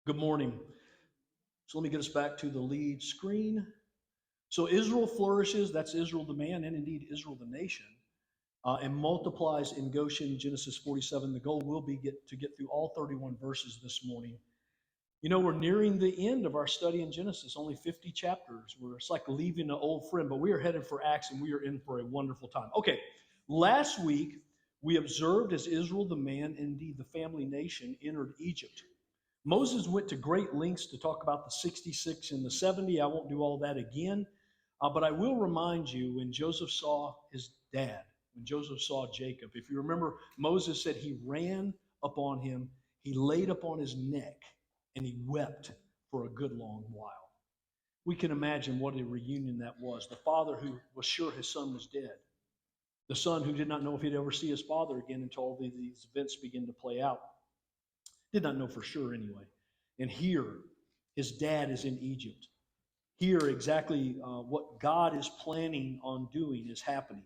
Good morning. So let me get us back to the lead screen. So Israel flourishes, that's Israel the man, and indeed Israel the nation, and multiplies in Goshen, Genesis 47. The goal will be to get through all 31 verses this morning. You know, we're nearing the end of our study in Genesis, only 50 chapters. It's like leaving an old friend, but we are headed for Acts and we are in for a wonderful time. Okay, last week we observed as Israel the man, and indeed the family nation, entered Egypt. Moses went to great lengths to talk about the 66 and the 70. I won't do all that again, but I will remind you when Joseph saw his dad, when Joseph saw Jacob. If you remember, Moses said he ran upon him, he laid upon his neck, and he wept for a good long while. We can imagine what a reunion that was. The father who was sure his son was dead, the son who did not know if he'd ever see his father again until all these events began to play out. Did not know for sure anyway. And here, his dad is in Egypt. Here, exactly what God is planning on doing is happening.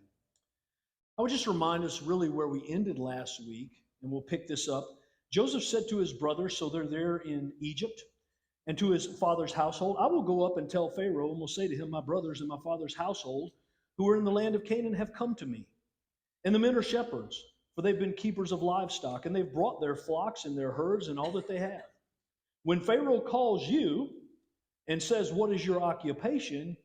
I would just remind us really where we ended last week, and we'll pick this up. Joseph said to his brothers, so they're there in Egypt, and to his father's household, I will go up and tell Pharaoh, and will say to him, my brothers and my father's household, who are in the land of Canaan, have come to me. And the men are shepherds, for they've been keepers of livestock, and they've brought their flocks and their herds and all that they have. When Pharaoh calls you and says, what is your occupation?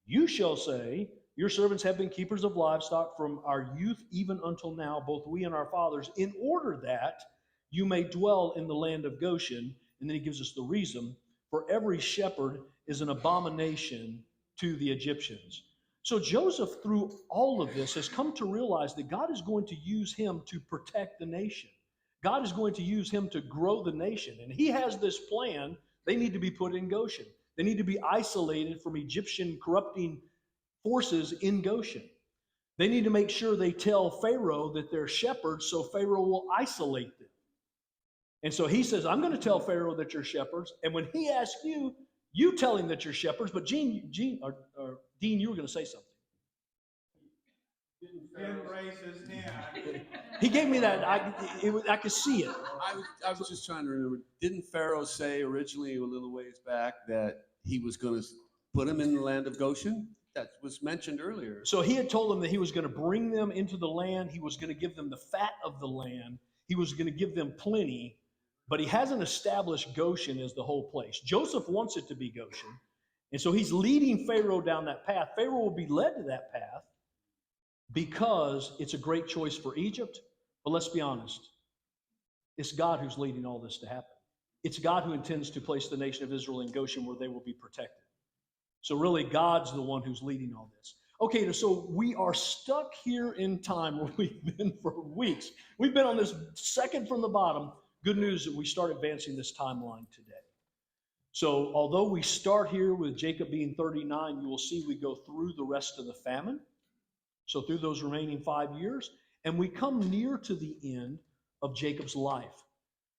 You shall say, your servants have been keepers of livestock from our youth even until now, both we and our fathers, in order that you may dwell in the land of Goshen. And then he gives us the reason. For every shepherd is an abomination to the Egyptians. So Joseph, through all of this, has come to realize that God is going to use him to protect the nation. God is going to use him to grow the nation. And he has this plan. They need to be put in Goshen. They need to be isolated from Egyptian corrupting forces in Goshen. They need to make sure they tell Pharaoh that they're shepherds so Pharaoh will isolate them. And so he says, I'm going to tell Pharaoh that you're shepherds. And when he asks you, you tell him that you're shepherds. But Dean, you were going to say something. Didn't raise his hand. He gave me that. I could see it. I was just trying to remember. Didn't Pharaoh say originally a little ways back that he was going to put him in the land of Goshen? That was mentioned earlier. So he had told them that he was going to bring them into the land. He was going to give them the fat of the land. He was going to give them plenty. But he hasn't established Goshen as the whole place. Joseph wants it to be Goshen. And so he's leading Pharaoh down that path. Pharaoh will be led to that path because it's a great choice for Egypt. But let's be honest. It's God who's leading all this to happen. It's God who intends to place the nation of Israel in Goshen where they will be protected. So really, God's the one who's leading all this. Okay, so we are stuck here in time where we've been for weeks. We've been on this second from the bottom. Good news that we start advancing this timeline today. So although we start here with Jacob being 39, you will see we go through the rest of the famine. So through those remaining 5 years, and we come near to the end of Jacob's life.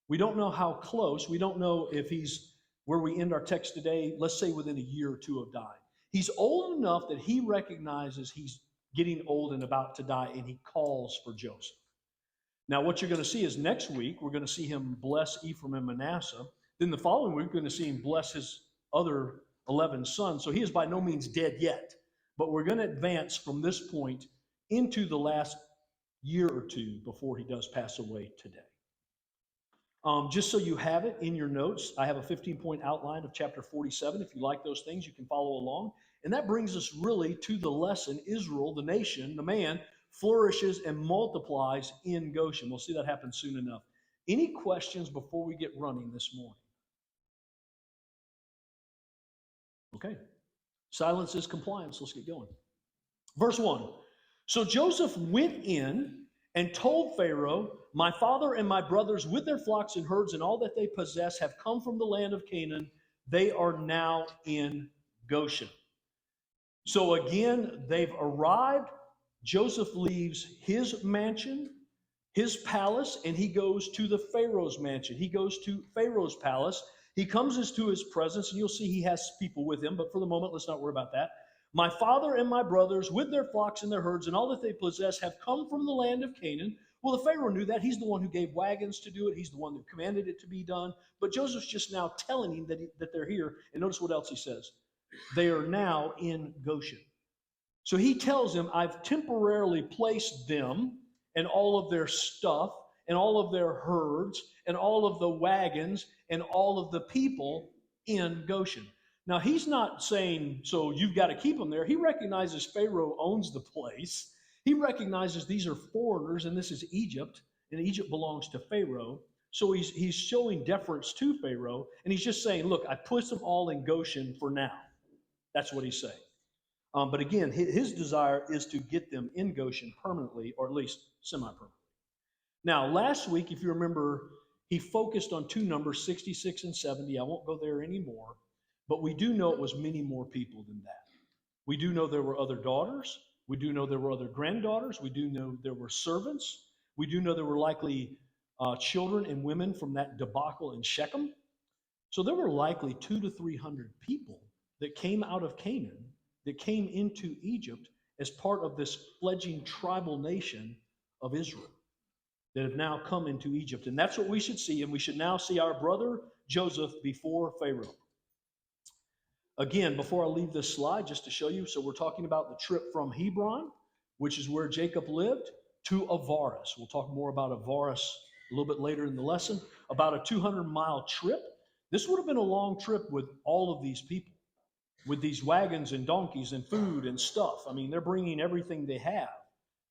We don't know how close. We don't know if he's where we end our text today, let's say within a year or two of dying. He's old enough that he recognizes he's getting old and about to die, and he calls for Joseph. Now, what you're going to see is next week, we're going to see him bless Ephraim and Manasseh. Then the following week, we're going to see him bless his other 11 sons. So he is by no means dead yet. But we're going to advance from this point into the last year or two before he does pass away today. Just so you have it in your notes, I have a 15-point outline of chapter 47. If you like those things, you can follow along. And that brings us really to the lesson, Israel, the nation, the man, flourishes and multiplies in Goshen. We'll see that happen soon enough. Any questions before we get running this morning? Okay. Silence is compliance. Let's get going. Verse 1. So Joseph went in and told Pharaoh, my father and my brothers with their flocks and herds and all that they possess have come from the land of Canaan. They are now in Goshen. So again, they've arrived. Joseph leaves his mansion, his palace, and he goes to the Pharaoh's mansion. He goes to Pharaoh's palace. He comes into his presence, and you'll see he has people with him, but for the moment, let's not worry about that. My father and my brothers with their flocks and their herds and all that they possess have come from the land of Canaan. Well, the Pharaoh knew that. He's the one who gave wagons to do it. He's the one who commanded it to be done. But Joseph's just now telling him that they're here. And notice what else he says. They are now in Goshen. So he tells him, I've temporarily placed them and all of their stuff and all of their herds and all of the wagons and all of the people in Goshen. Now, he's not saying, so you've got to keep them there. He recognizes Pharaoh owns the place. He recognizes these are foreigners and this is Egypt, and Egypt belongs to Pharaoh. So he's showing deference to Pharaoh, and he's just saying, look, I put them all in Goshen for now. That's what he's saying. But again, his desire is to get them in Goshen permanently, or at least semi-permanently. Now, last week, if you remember, he focused on two numbers, 66 and 70. I won't go there anymore, but we do know it was many more people than that. We do know there were other daughters. We do know there were other granddaughters. We do know there were servants. We do know there were likely children and women from that debacle in Shechem. So there were likely 200 to 300 people that came out of Canaan, that came into Egypt as part of this fledgling tribal nation of Israel that have now come into Egypt. And that's what we should see. And we should now see our brother Joseph before Pharaoh. Again, before I leave this slide, just to show you, so we're talking about the trip from Hebron, which is where Jacob lived, to Avaris. We'll talk more about Avaris a little bit later in the lesson, about a 200-mile trip. This would have been a long trip with all of these people, with these wagons and donkeys and food and stuff. I mean, they're bringing everything they have.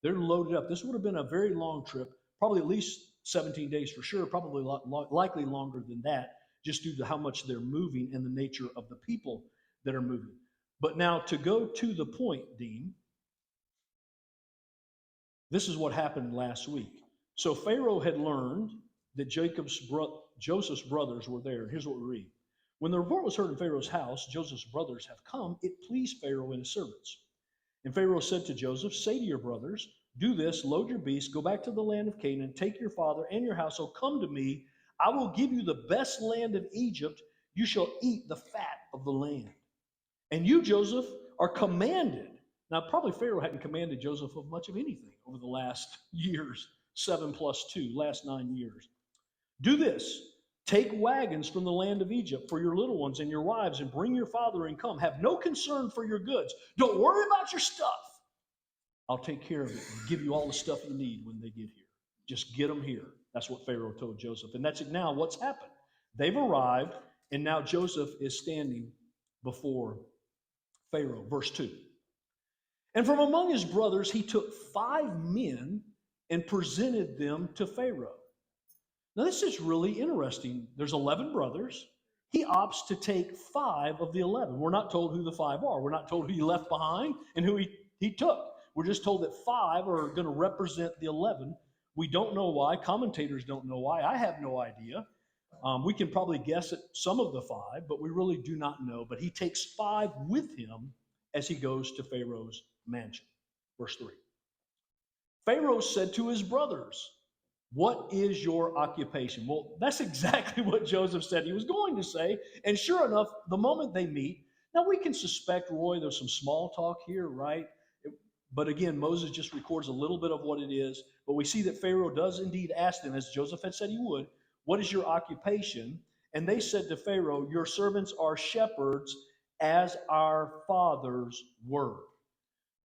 They're loaded up. This would have been a very long trip, probably at least 17 days for sure, probably likely longer than that, just due to how much they're moving and the nature of the people that are moving. But now to go to the point, Dean, this is what happened last week. So Pharaoh had learned that Joseph's brothers were there. Here's what we read. When the report was heard in Pharaoh's house, Joseph's brothers have come, it pleased Pharaoh and his servants. And Pharaoh said to Joseph, say to your brothers, do this, load your beasts, go back to the land of Canaan, take your father and your household, come to me. I will give you the best land of Egypt. You shall eat the fat of the land. And you, Joseph, are commanded. Now, probably Pharaoh hadn't commanded Joseph of much of anything over the last years, 7 plus 2, last 9 years. Do this. Take wagons from the land of Egypt for your little ones and your wives, and bring your father and come. Have no concern for your goods. Don't worry about your stuff. I'll take care of it and give you all the stuff you need when they get here. Just get them here. That's what Pharaoh told Joseph. And that's now what's happened. They've arrived, and now Joseph is standing before Pharaoh. Verse 2. And from among his brothers, he took 5 men and presented them to Pharaoh. Now, this is really interesting. There's 11 brothers. He opts to take 5 of the 11. We're not told who the 5 are. We're not told who he left behind and who he took. We're just told that 5 are going to represent the 11. We don't know why. Commentators don't know why. I have no idea. We can probably guess at some of the 5, but we really do not know. But he takes 5 with him as he goes to Pharaoh's mansion. Verse 3. Pharaoh said to his brothers, what is your occupation? Well, that's exactly what Joseph said he was going to say. And sure enough, the moment they meet, now we can suspect, Roy, there's some small talk here, right? But again, Moses just records a little bit of what it is. But we see that Pharaoh does indeed ask them, as Joseph had said he would, what is your occupation? And they said to Pharaoh, your servants are shepherds as our fathers were.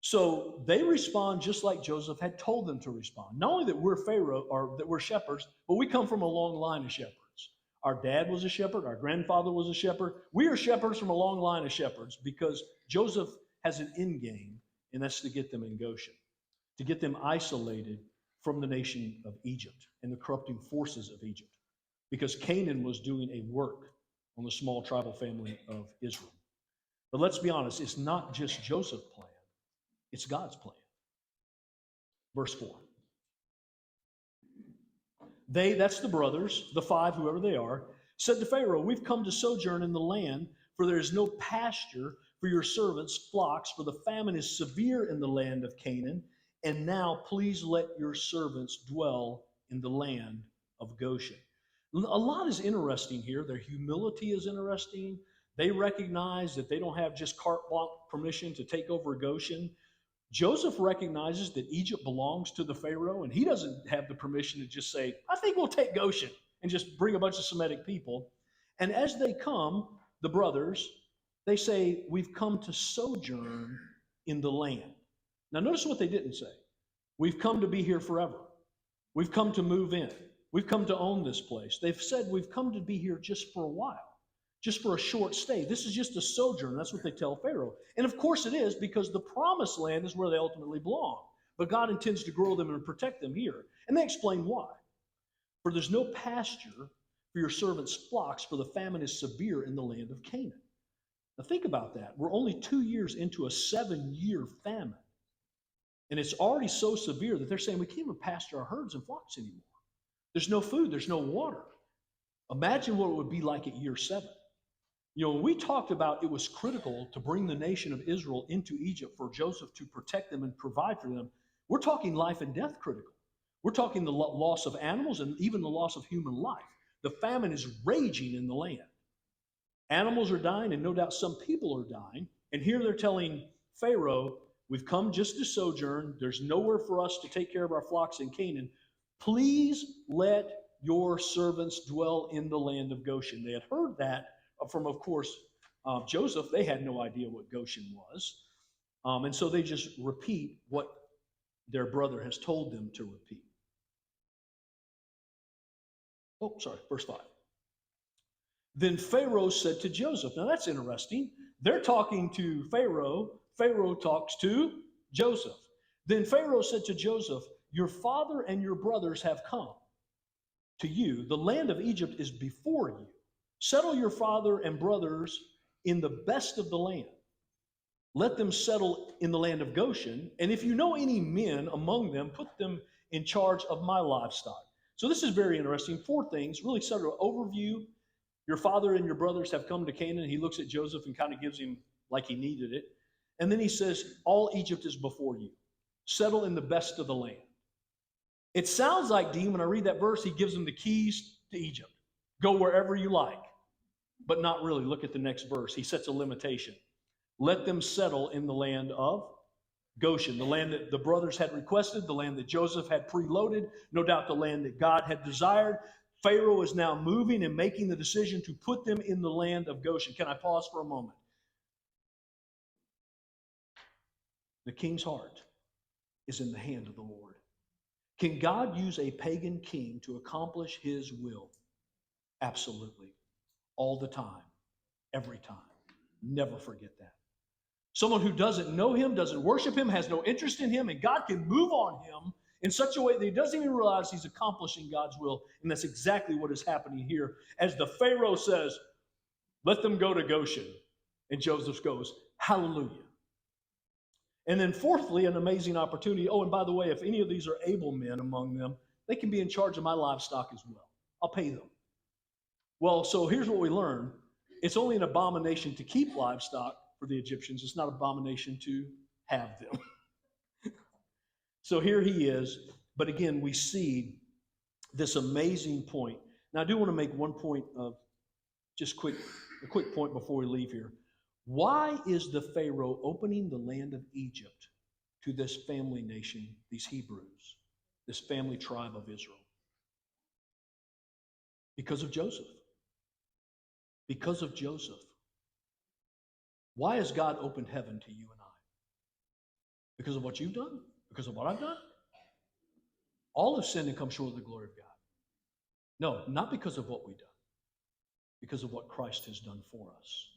So they respond just like Joseph had told them to respond. Not only that we're Pharaoh, or that we're shepherds, but we come from a long line of shepherds. Our dad was a shepherd. Our grandfather was a shepherd. We are shepherds from a long line of shepherds because Joseph has an end game, and that's to get them in Goshen, to get them isolated from the nation of Egypt and the corrupting forces of Egypt, because Canaan was doing a work on the small tribal family of Israel. But let's be honest, it's not just Joseph's plan. It's God's plan. Verse 4. They, that's the brothers, the 5, whoever they are, said to Pharaoh, we've come to sojourn in the land, for there is no pasture for your servants' flocks, for the famine is severe in the land of Canaan. And now please let your servants dwell in the land of Goshen. A lot is interesting here. Their humility is interesting. They recognize that they don't have just carte blanche permission to take over Goshen. Joseph recognizes that Egypt belongs to the Pharaoh, and he doesn't have the permission to just say, I think we'll take Goshen and just bring a bunch of Semitic people. And as they come, the brothers, they say, we've come to sojourn in the land. Now, notice what they didn't say. We've come to be here forever. We've come to move in. We've come to own this place. They've said we've come to be here just for a while, just for a short stay. This is just a sojourn. That's what they tell Pharaoh. And of course it is, because the promised land is where they ultimately belong. But God intends to grow them and protect them here. And they explain why. For there's no pasture for your servants' flocks, for the famine is severe in the land of Canaan. Now think about that. We're only 2 years into a 7-year famine. And it's already so severe that they're saying we can't even pasture our herds and flocks anymore. There's no food, there's no water. Imagine what it would be like at year 7. You know, when we talked about it was critical to bring the nation of Israel into Egypt for Joseph to protect them and provide for them, we're talking life and death critical. We're talking the loss of animals and even the loss of human life. The famine is raging in the land. Animals are dying, and no doubt some people are dying. And here they're telling Pharaoh, we've come just to sojourn. There's nowhere for us to take care of our flocks in Canaan. Please let your servants dwell in the land of Goshen. They had heard that from, of course, Joseph. They had no idea what Goshen was. And so they just repeat what their brother has told them to repeat. Oh, sorry, verse 5. Then Pharaoh said to Joseph, now that's interesting. They're talking to Pharaoh. Pharaoh talks to Joseph. Then Pharaoh said to Joseph, your father and your brothers have come to you. The land of Egypt is before you. Settle your father and brothers in the best of the land. Let them settle in the land of Goshen. And if you know any men among them, put them in charge of my livestock. So this is very interesting. 4 things, really sort of overview. Your father and your brothers have come to Canaan. He looks at Joseph and kind of gives him like he needed it. And then he says, all Egypt is before you. Settle in the best of the land. It sounds like, Dean, when I read that verse, he gives them the keys to Egypt. Go wherever you like. But not really. Look at the next verse. He sets a limitation. Let them settle in the land of Goshen, the land that the brothers had requested, the land that Joseph had preloaded, no doubt the land that God had desired. Pharaoh is now moving and making the decision to put them in the land of Goshen. Can I pause for a moment? The king's heart is in the hand of the Lord. Can God use a pagan king to accomplish his will? Absolutely. All the time. Every time. Never forget that. Someone who doesn't know him, doesn't worship him, has no interest in him, and God can move on him in such a way that he doesn't even realize he's accomplishing God's will. And that's exactly what is happening here. As the Pharaoh says, let them go to Goshen. And Joseph goes, hallelujah. And then fourthly, an amazing opportunity. Oh, and by the way, if any of these are able men among them, they can be in charge of my livestock as well. I'll pay them. Well, so here's what we learn. It's only an abomination to keep livestock for the Egyptians. It's not an abomination to have them. So here he is. But again, we see this amazing point. Now, I do want to make one point of just a quick point before we leave here. Why is the Pharaoh opening the land of Egypt to this family nation, these Hebrews, this family tribe of Israel? Because of Joseph. Because of Joseph. Why has God opened heaven to you and I? Because of what you've done? Because of what I've done? All have sinned and come short of the glory of God. No, not because of what we've done. Because of what Christ has done for us.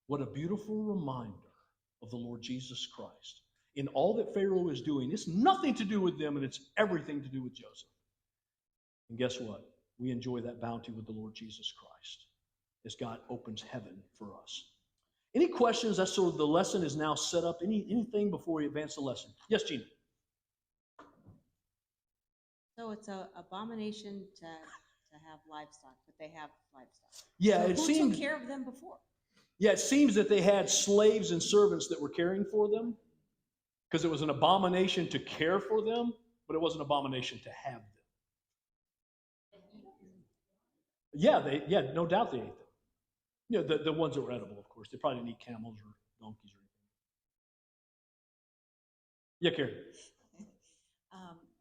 What a beautiful reminder of the Lord Jesus Christ. In all that Pharaoh is doing, it's nothing to do with them, and it's everything to do with Joseph. And guess what? We enjoy that bounty with the Lord Jesus Christ as God opens heaven for us. Any questions? That's sort of the lesson is now set up. Anything before we advance the lesson? Yes, Gina. So it's an abomination to have livestock, but they have livestock. Yeah, So it who seems. took care of them before? Yeah, it seems that they had slaves and servants that were caring for them, because it was an abomination to care for them, but it wasn't an abomination to have them. Yeah, no doubt they ate them. You know, the ones that were edible, of course. They probably didn't eat camels or donkeys or anything. Yeah, Carrie.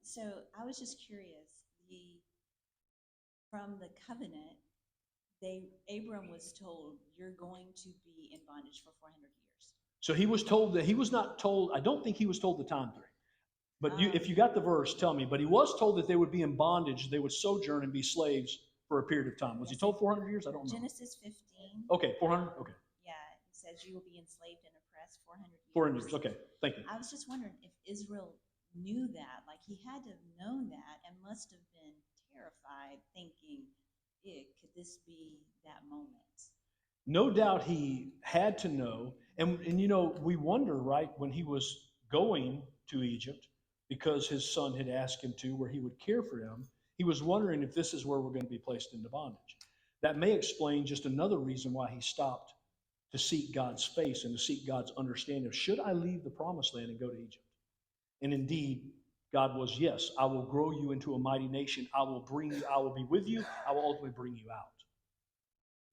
So I was just curious, from the covenant, Abram was told, you're going to be in bondage for 400 years. So he was told that he was not told, I don't think he was told the time frame. But if you got the verse, tell me. But he was told that they would be in bondage, they would sojourn and be slaves for a period of time. Was he told 400 years? I don't know. Genesis 15. Okay, 400? Okay. Yeah, it says you will be enslaved and oppressed 400 years. 400 years, okay. Thank you. I was just wondering if Israel knew that. Like, he had to have known that and must have been terrified, thinking, could this be that moment? No doubt he had to know. And you know, we wonder, right, when he was going to Egypt, because his son had asked him to, where he would care for him, he was wondering if this is where we're going to be placed into bondage. That may explain just another reason why he stopped to seek God's face and to seek God's understanding of, should I leave the promised land and go to Egypt? And indeed, God was, yes, I will grow you into a mighty nation. I will bring you, I will be with you. I will ultimately bring you out.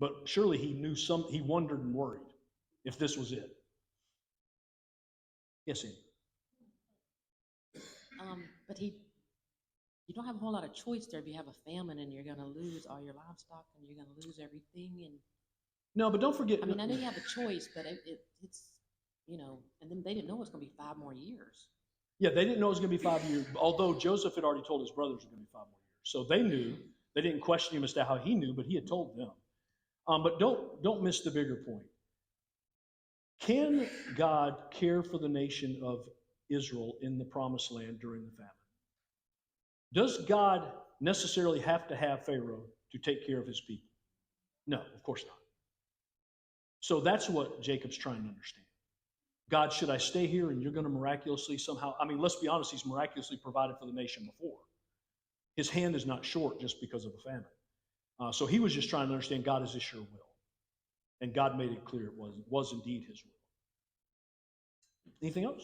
But surely he knew he wondered and worried if this was it. Yes, Andy. But you don't have a whole lot of choice there if you have a famine and you're going to lose all your livestock and you're going to lose everything. And no, but don't forget. I mean, I know you have a choice, but it's, you know, and then they didn't know it was going to be 5 more years. Yeah, they didn't know it was going to be 5 years, although Joseph had already told his brothers it was going to be 5 more years. So they knew. They didn't question him as to how he knew, but he had told them. But don't miss the bigger point. Can God care for the nation of Israel in the promised land during the famine? Does God necessarily have to have Pharaoh to take care of his people? No, of course not. So that's what Jacob's trying to understand. God, should I stay here and you're going to miraculously somehow, I mean, let's be honest, he's miraculously provided for the nation before. His hand is not short just because of a famine. So he was just trying to understand, God, is this your will? And God made it clear it was indeed his will. Anything else?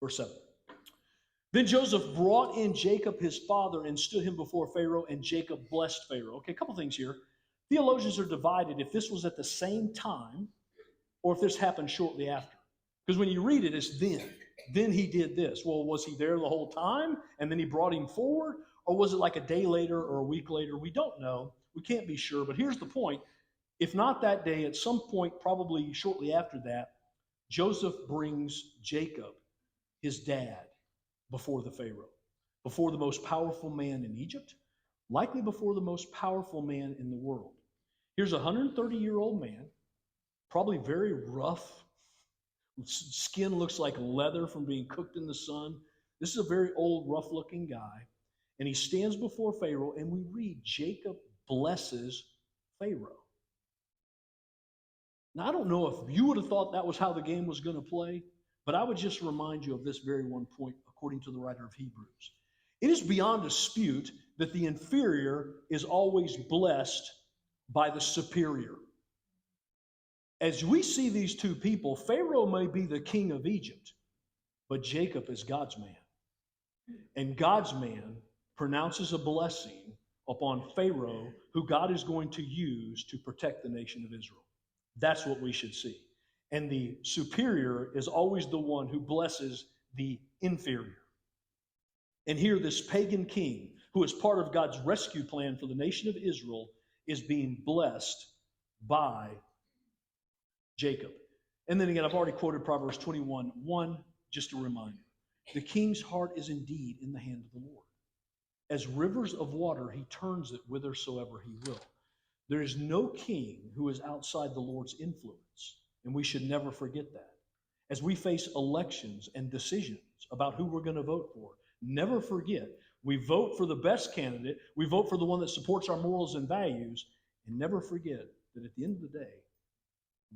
Verse 7. Then Joseph brought in Jacob his father and stood him before Pharaoh, and Jacob blessed Pharaoh. Okay, a couple things here. Theologians are divided if this was at the same time or if this happened shortly after. Because when you read it, it's then. Then he did this. Well, was he there the whole time and then he brought him forward? Or was it like a day later or a week later? We don't know. We can't be sure. But here's the point. If not that day, at some point, probably shortly after that, Joseph brings Jacob, his dad, before the Pharaoh, before the most powerful man in Egypt, likely before the most powerful man in the world. Here's a 130-year-old man, probably very rough. Skin looks like leather from being cooked in the sun. This is a very old, rough-looking guy. And he stands before Pharaoh, and we read Jacob blesses Pharaoh. Now, I don't know if you would have thought that was how the game was going to play, but I would just remind you of this very one point, according to the writer of Hebrews. It is beyond dispute that the inferior is always blessed by the superior. As we see these two people, Pharaoh may be the king of Egypt, but Jacob is God's man. And God's man pronounces a blessing upon Pharaoh, who God is going to use to protect the nation of Israel. That's what we should see. And the superior is always the one who blesses the inferior. And here, this pagan king, who is part of God's rescue plan for the nation of Israel, is being blessed by Jacob. And then again, I've already quoted Proverbs 21:1, just a reminder. The king's heart is indeed in the hand of the Lord. As rivers of water, he turns it whithersoever he will. There is no king who is outside the Lord's influence, and we should never forget that. As we face elections and decisions about who we're going to vote for, never forget, we vote for the best candidate, we vote for the one that supports our morals and values, and never forget that at the end of the day,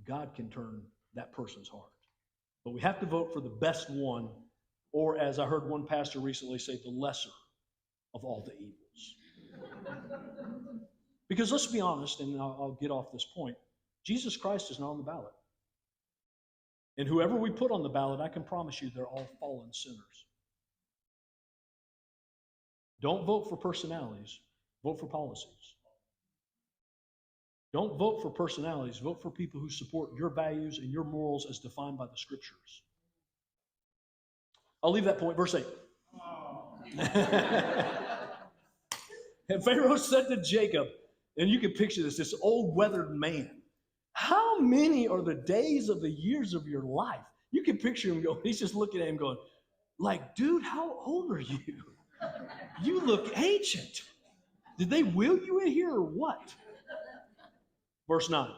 God can turn that person's heart. But we have to vote for the best one, or as I heard one pastor recently say, the lesser of all the evils. Because let's be honest, and I'll get off this point, Jesus Christ is not on the ballot. And whoever we put on the ballot, I can promise you they're all fallen sinners. Don't vote for personalities, vote for policies. Don't vote for personalities, vote for people who support your values and your morals as defined by the scriptures. I'll leave that point. Verse 8. Oh. And Pharaoh said to Jacob, and you can picture this old weathered man, how many are the days of the years of your life? You can picture him going, he's just looking at him going, like, dude, how old are you? You look ancient. Did they will you in here or what? Verse 9.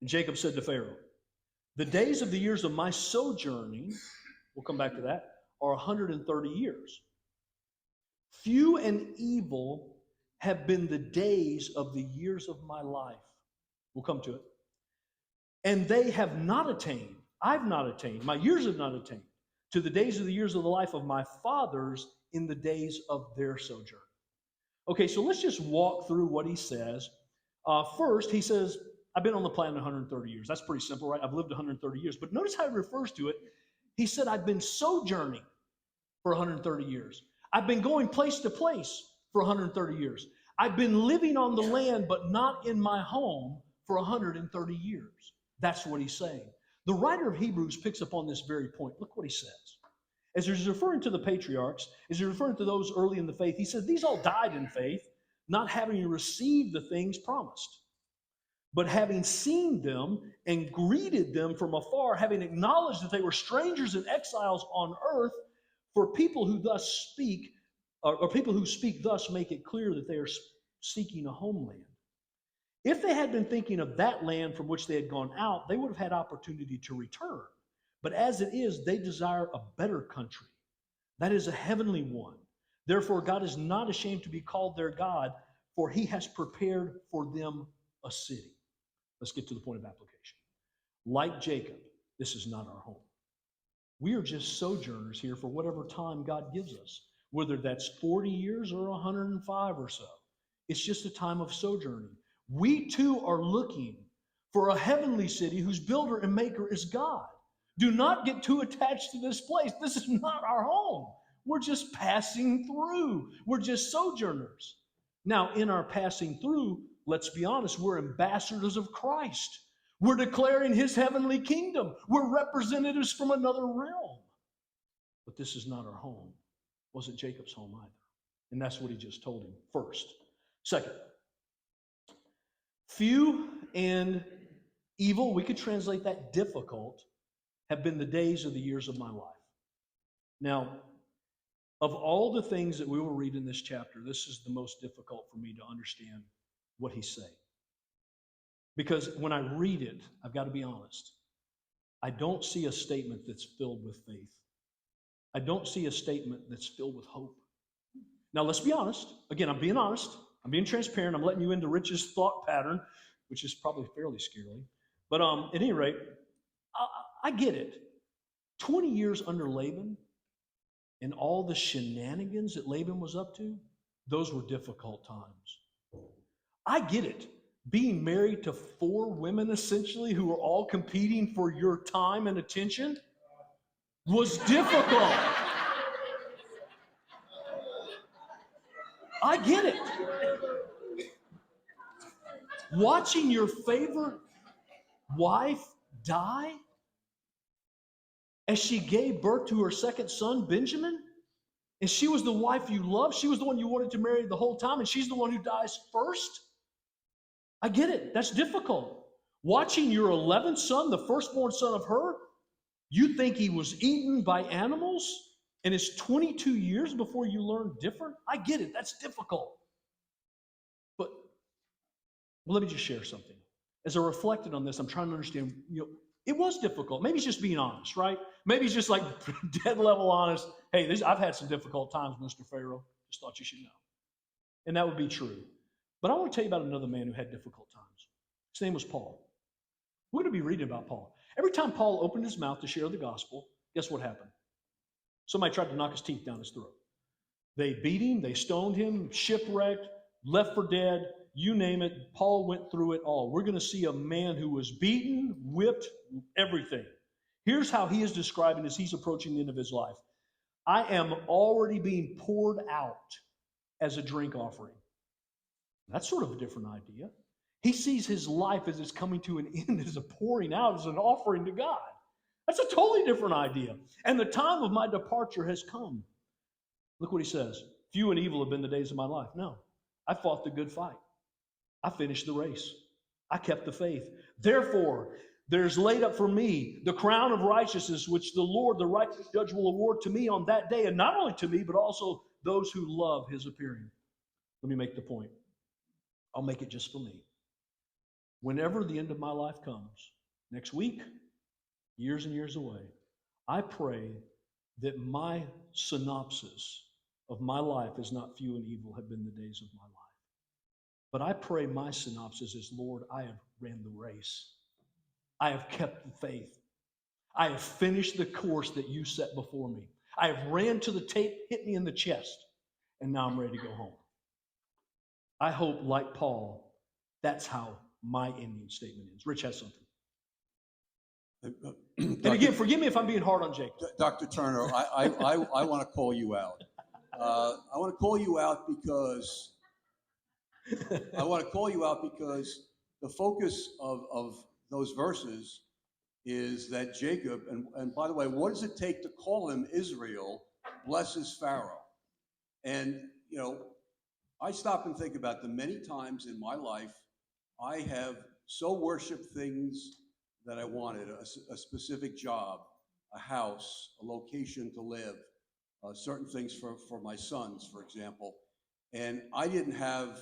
And Jacob said to Pharaoh, the days of the years of my sojourning, we'll come back to that, are 130 years. Few and evil have been the days of the years of my life. We'll come to it. And they have not attained, I've not attained, my years have not attained to the days of the years of the life of my fathers in the days of their sojourn. Okay, so let's just walk through what he says. First, he says, I've been on the planet 130 years. That's pretty simple, right? I've lived 130 years. But notice how he refers to it. He said, I've been sojourning for 130 years. I've been going place to place for 130 years. I've been living on the land, but not in my home for 130 years. That's what he's saying. The writer of Hebrews picks up on this very point. Look what he says. As he's referring to the patriarchs, as he's referring to those early in the faith, he says, these all died in faith, not having received the things promised, but having seen them and greeted them from afar, having acknowledged that they were strangers and exiles on earth, for people who thus speak, or people who speak thus make it clear that they are seeking a homeland. If they had been thinking of that land from which they had gone out, they would have had opportunity to return. But as it is, they desire a better country. That is a heavenly one. Therefore, God is not ashamed to be called their God, for he has prepared for them a city. Let's get to the point of application. Like Jacob, this is not our home. We are just sojourners here for whatever time God gives us, whether that's 40 years or 105 or so. It's just a time of sojourning. We too are looking for a heavenly city whose builder and maker is God. Do not get too attached to this place. This is not our home. We're just passing through. We're just sojourners. Now, in our passing through, let's be honest, we're ambassadors of Christ. We're declaring his heavenly kingdom. We're representatives from another realm. But this is not our home. Wasn't Jacob's home either. And that's what he just told him first. Second, few and evil, we could translate that difficult, have been the days or the years of my life. Now, of all the things that we will read in this chapter, this is the most difficult for me to understand what he's saying. Because when I read it, I've got to be honest, I don't see a statement that's filled with faith. I don't see a statement that's filled with hope. Now, let's be honest. Again, I'm being honest. I'm being transparent. I'm letting you into Rich's thought pattern, which is probably fairly scary. But at any rate, I get it. 20 years under Laban and all the shenanigans that Laban was up to, those were difficult times. I get it. Being married to 4 women, essentially, who were all competing for your time and attention was difficult. I get it. Watching your favorite wife die as she gave birth to her second son, Benjamin, and she was the wife you loved. She was the one you wanted to marry the whole time, and she's the one who dies first. I get it. That's difficult. Watching your 11th son, the firstborn son of her, you think he was eaten by animals, and it's 22 years before you learn different? I get it. That's difficult. But let me just share something. As I reflected on this, I'm trying to understand, it was difficult. Maybe it's just being honest, right? Maybe it's just like dead level honest. Hey, I've had some difficult times, Mr. Pharaoh. Just thought you should know. And that would be true. But I want to tell you about another man who had difficult times. His name was Paul. We're going to be reading about Paul. Every time Paul opened his mouth to share the gospel, guess what happened? Somebody tried to knock his teeth down his throat. They beat him, they stoned him, shipwrecked, left for dead, you name it. Paul went through it all. We're going to see a man who was beaten, whipped, everything. Here's how he is describing as he's approaching the end of his life. I am already being poured out as a drink offering. That's sort of a different idea. He sees his life as it's coming to an end, as a pouring out, as an offering to God. That's a totally different idea. And the time of my departure has come. Look what he says. Few and evil have been the days of my life. No, I fought the good fight. I finished the race. I kept the faith. Therefore, there's laid up for me the crown of righteousness, which the Lord, the righteous judge, will award to me on that day, and not only to me, but also those who love his appearing. Let me make the point. I'll make it just for me. Whenever the end of my life comes, next week, years and years away, I pray that my synopsis of my life is not few and evil have been the days of my life. But I pray my synopsis is, Lord, I have ran the race. I have kept the faith. I have finished the course that you set before me. I have ran to the tape, hit me in the chest, and now I'm ready to go home. I hope, like Paul, that's how my ending statement ends. Rich has something. And again, forgive me if I'm being hard on Jake. Dr. Turner, I want to call you out. I want to call you out because the focus of those verses is that Jacob, and by the way, what does it take to call him Israel, blesses Pharaoh? And, you know, I stop and think about the many times in my life I have so worshiped things that I wanted, a specific job, a house, a location to live, certain things for my sons, for example. And I didn't have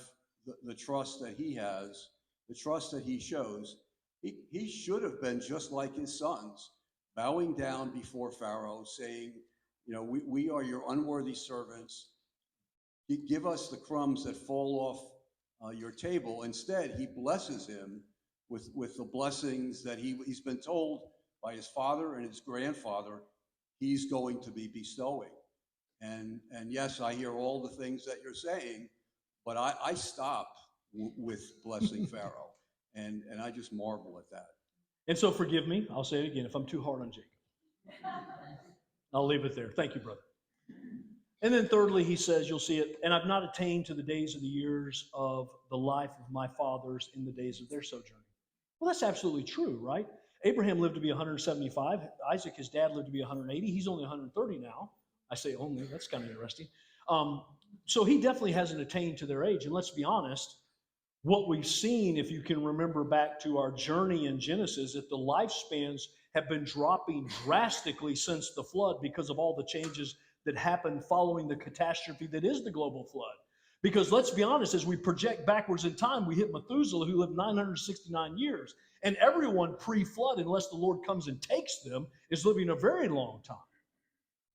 the trust that he has, the trust that he shows. He should have been just like his sons, bowing down before Pharaoh, saying, you know, we are your unworthy servants. Give us the crumbs that fall off your table. Instead, he blesses him with the blessings that he's been told by his father and his grandfather he's going to be bestowing. And yes, I hear all the things that you're saying, but I stop with blessing Pharaoh, and I just marvel at that. And so forgive me, I'll say it again, if I'm too hard on Jacob. I'll leave it there. Thank you, brother. And then thirdly, he says, you'll see it, and I've not attained to the days of the years of the life of my fathers in the days of their sojourning. Well, that's absolutely true, right? Abraham lived to be 175. Isaac, his dad, lived to be 180. He's only 130 now. I say only, that's kind of interesting. So he definitely hasn't attained to their age. And let's be honest, what we've seen, if you can remember back to our journey in Genesis, that the lifespans have been dropping drastically since the flood because of all the changes that happened following the catastrophe that is the global flood. Because let's be honest, as we project backwards in time, we hit Methuselah, who lived 969 years. And everyone pre-flood, unless the Lord comes and takes them, is living a very long time.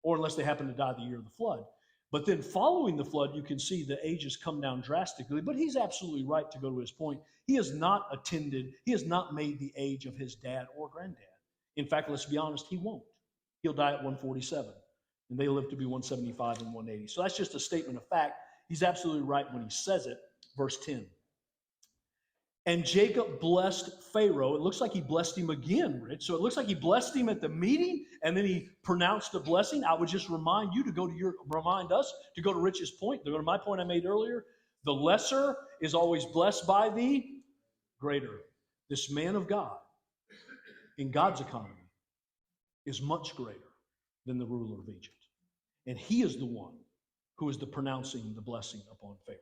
Or unless they happen to die the year of the flood. But then following the flood, you can see the ages come down drastically. But he's absolutely right to go to his point. He has not made the age of his dad or granddad. In fact, let's be honest, he won't. He'll die at 147. And they live to be 175 and 180. So that's just a statement of fact. He's absolutely right when he says it. Verse 10. And Jacob blessed Pharaoh. It looks like he blessed him again, Rich. So it looks like he blessed him at the meeting, and then he pronounced a blessing. I would just remind us to go to Rich's point, to go to my point I made earlier. The lesser is always blessed by the greater. This man of God, in God's economy, is much greater than the ruler of Egypt. And he is the one who is the pronouncing the blessing upon Pharaoh.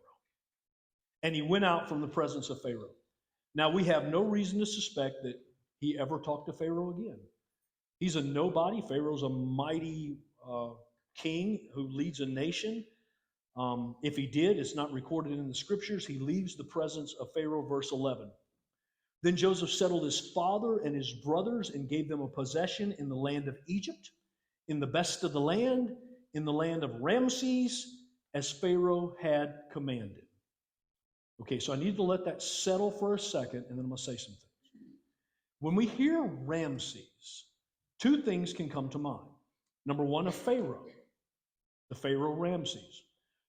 And he went out from the presence of Pharaoh. Now, we have no reason to suspect that he ever talked to Pharaoh again. He's a nobody. Pharaoh's a mighty king who leads a nation. If he did, it's not recorded in the scriptures. He leaves the presence of Pharaoh, verse 11. Then Joseph settled his father and his brothers and gave them a possession in the land of Egypt, in the best of the land, in the land of Ramses, as Pharaoh had commanded. Okay, so I need to let that settle for a second, and then I'm going to say some things. When we hear Ramses, two things can come to mind. Number one, a pharaoh, the Pharaoh Ramses.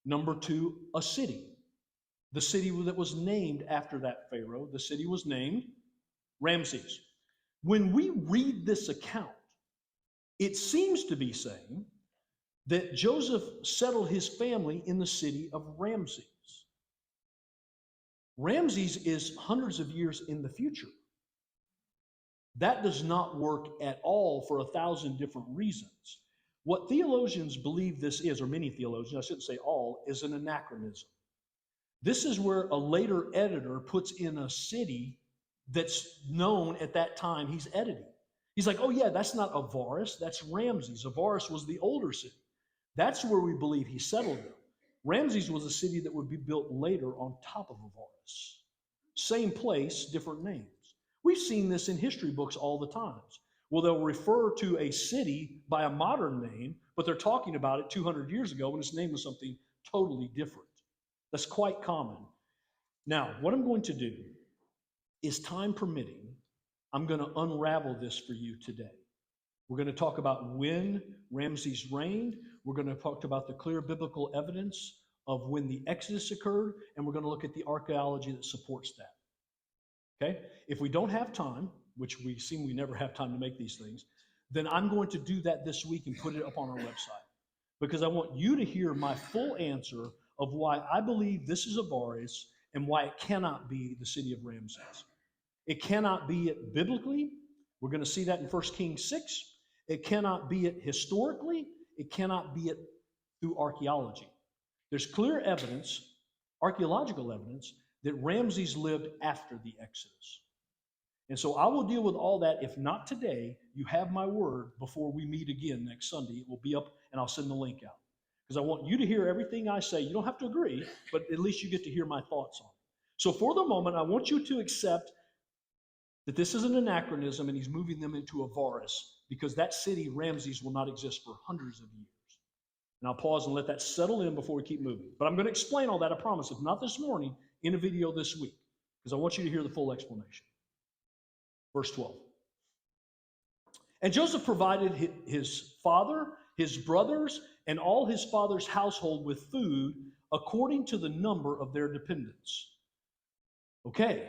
Number two, a city, the city that was named after that pharaoh. The city was named Ramses. When we read this account, it seems to be saying that Joseph settled his family in the city of Ramses. Ramses is hundreds of years in the future. That does not work at all for 1,000 different reasons. What theologians believe this is, or many theologians, I shouldn't say all, is an anachronism. This is where a later editor puts in a city that's known at that time he's editing. He's like, oh yeah, that's not Avaris, that's Ramses. Avaris was the older city. That's where we believe he settled them. Ramses was a city that would be built later on top of Avaris. Same place, different names. We've seen this in history books all the times. Well, they'll refer to a city by a modern name, but they're talking about it 200 years ago when its name was something totally different. That's quite common. Now, what I'm going to do is, time permitting, I'm going to unravel this for you today. We're going to talk about when Ramses reigned. We're going to talk about the clear biblical evidence of when the Exodus occurred, and we're going to look at the archaeology that supports that. Okay? If we don't have time, which we seem we never have time to make these things, then I'm going to do that this week and put it up on our website, because I want you to hear my full answer of why I believe this is Avaris and why it cannot be the city of Ramses. It cannot be it biblically. We're going to see that in 1 Kings 6. It cannot be it historically. It cannot be it through archaeology. There's clear evidence, archaeological evidence, that Ramses lived after the Exodus. And so I will deal with all that. If not today, you have my word before we meet again next Sunday. It will be up, and I'll send the link out. Because I want you to hear everything I say. You don't have to agree, but at least you get to hear my thoughts on it. So for the moment, I want you to accept that this is an anachronism, and he's moving them into Avaris, because that city, Ramses, will not exist for hundreds of years. And I'll pause and let that settle in before we keep moving. But I'm going to explain all that, I promise, if not this morning, in a video this week, because I want you to hear the full explanation. Verse 12. And Joseph provided his father, his brothers, and all his father's household with food according to the number of their dependents. Okay,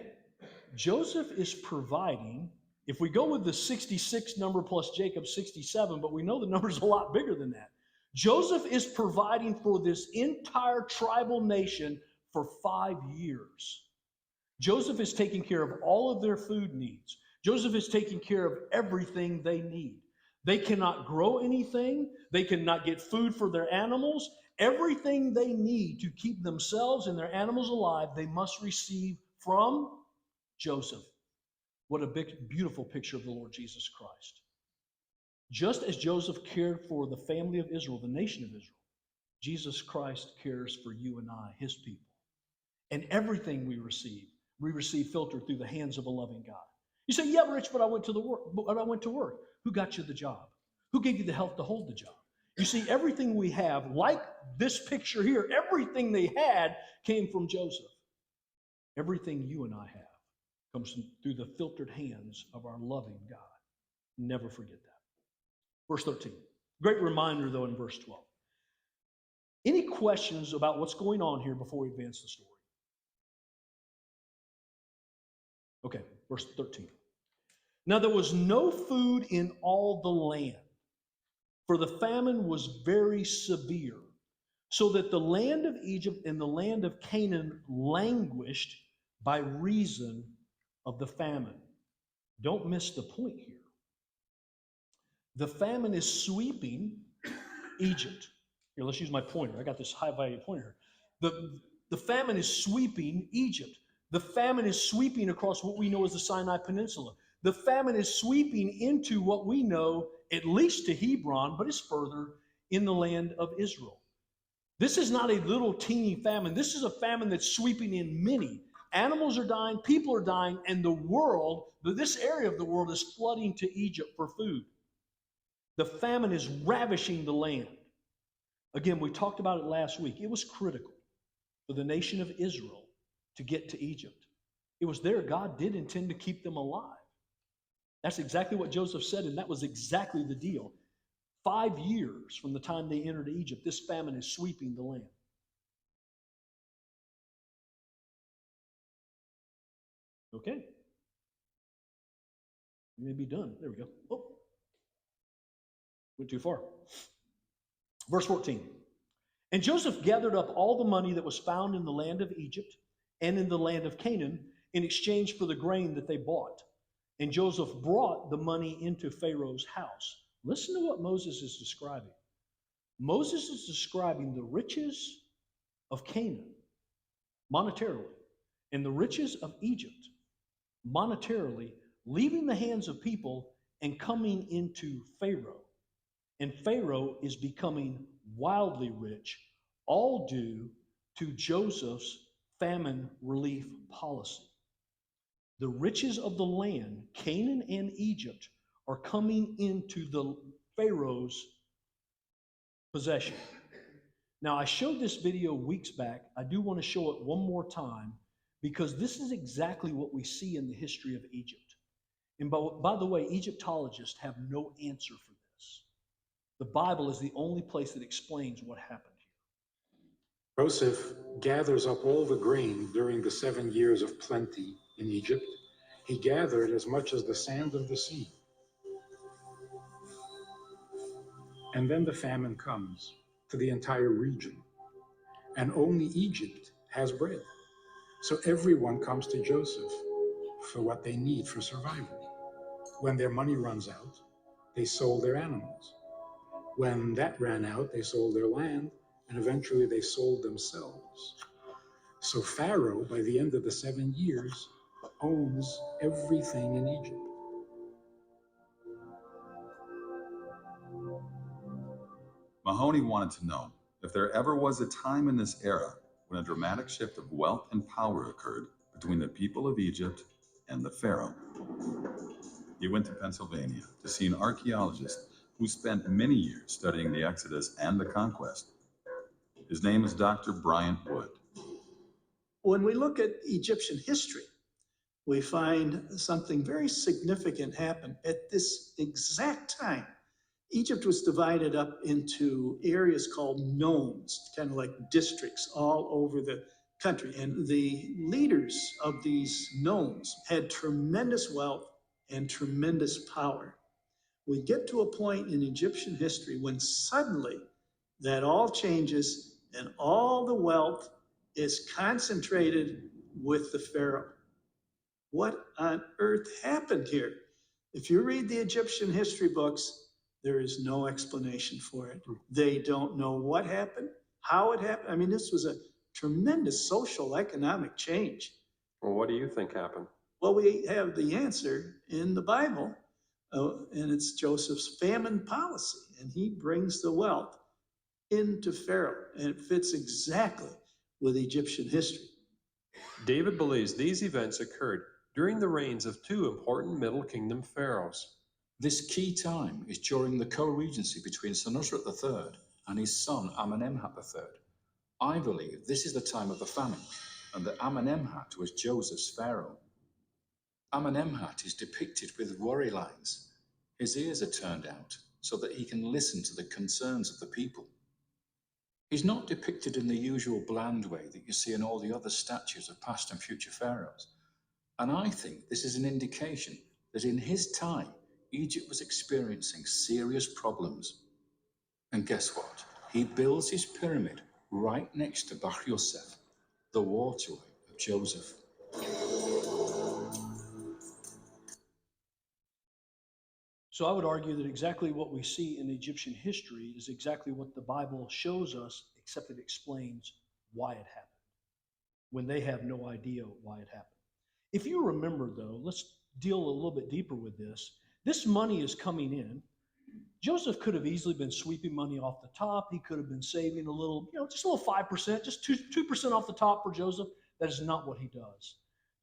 Joseph is providing, if we go with the 66 number plus Jacob's 67, but we know the number's a lot bigger than that. Joseph is providing for this entire tribal nation for 5 years. Joseph is taking care of all of their food needs. Joseph is taking care of everything they need. They cannot grow anything. They cannot get food for their animals. Everything they need to keep themselves and their animals alive, they must receive from Joseph. What a big, beautiful picture of the Lord Jesus Christ. Just as Joseph cared for the family of Israel, the nation of Israel, Jesus Christ cares for you and I, his people. And everything we receive filtered through the hands of a loving God. You say, yeah, Rich, but I went to work. Who got you the job? Who gave you the health to hold the job? You see, everything we have, like this picture here, everything they had came from Joseph. Everything you and I have comes through the filtered hands of our loving God. Never forget that. Verse 13. Great reminder, though, in verse 12. Any questions about what's going on here before we advance the story? Okay, verse 13. Now there was no food in all the land, for the famine was very severe, so that the land of Egypt and the land of Canaan languished by reason of the famine. Don't miss the point here. The famine is sweeping Egypt. Here, let's use my pointer. I got this high-value pointer. The famine is sweeping Egypt. The famine is sweeping across what we know as the Sinai Peninsula. The famine is sweeping into what we know, at least to Hebron, but is further in the land of Israel. This is not a little teeny famine. This is a famine that's sweeping in many. Animals are dying, people are dying, and the world, this area of the world is flooding to Egypt for food. The famine is ravishing the land. Again, we talked about it last week. It was critical for the nation of Israel to get to Egypt. It was there God did intend to keep them alive. That's exactly what Joseph said, and that was exactly the deal. 5 years from the time they entered Egypt, this famine is sweeping the land. Okay. You may be done. There we go. Oh, went too far. Verse 14. And Joseph gathered up all the money that was found in the land of Egypt and in the land of Canaan in exchange for the grain that they bought. And Joseph brought the money into Pharaoh's house. Listen to what Moses is describing. Moses is describing the riches of Canaan monetarily and the riches of Egypt monetarily, leaving the hands of people and coming into Pharaoh. And Pharaoh is becoming wildly rich, all due to Joseph's famine relief policy. The riches of the land, Canaan and Egypt, are coming into the Pharaoh's possession. Now, I showed this video weeks back. I do want to show it one more time because this is exactly what we see in the history of Egypt. And by the way, Egyptologists have no answer for this. The Bible is the only place that explains what happened here. Joseph gathers up all the grain during the 7 years of plenty in Egypt. He gathered as much as the sand of the sea. And then the famine comes to the entire region. And only Egypt has bread. So everyone comes to Joseph for what they need for survival. When their money runs out, they sold their animals. When that ran out, they sold their land, and eventually they sold themselves. So Pharaoh, by the end of the 7 years, owns everything in Egypt. Mahoney wanted to know if there ever was a time in this era when a dramatic shift of wealth and power occurred between the people of Egypt and the Pharaoh. He went to Pennsylvania to see an archaeologist who spent many years studying the Exodus and the conquest. His name is Dr. Bryant Wood. When we look at Egyptian history, we find something very significant happen at this exact time. Egypt was divided up into areas called nomes, kind of like districts all over the country. And the leaders of these nomes had tremendous wealth and tremendous power. We get to a point in Egyptian history when suddenly that all changes and all the wealth is concentrated with the Pharaoh. What on earth happened here? If you read the Egyptian history books, there is no explanation for it. They don't know what happened, how it happened. I mean, this was a tremendous social, economic change. Well, what do you think happened? Well, we have the answer in the Bible, and it's Joseph's famine policy, and he brings the wealth into Pharaoh, and it fits exactly with Egyptian history. David believes these events occurred during the reigns of two important Middle Kingdom pharaohs. This key time is during the co-regency between Senusret III and his son Amenemhat III. I believe this is the time of the famine, and that Amenemhat was Joseph's pharaoh. Amenemhat is depicted with worry lines. His ears are turned out so that he can listen to the concerns of the people. He's not depicted in the usual bland way that you see in all the other statues of past and future pharaohs. And I think this is an indication that in his time, Egypt was experiencing serious problems. And guess what? He builds his pyramid right next to Bahr Yosef, the waterway of Joseph. So I would argue that exactly what we see in Egyptian history is exactly what the Bible shows us, except it explains why it happened, when they have no idea why it happened. If you remember, though, let's deal a little bit deeper with this. This money is coming in. Joseph could have easily been sweeping money off the top. He could have been saving a little, just a little 5%, just 2% off the top for Joseph. That is not what he does.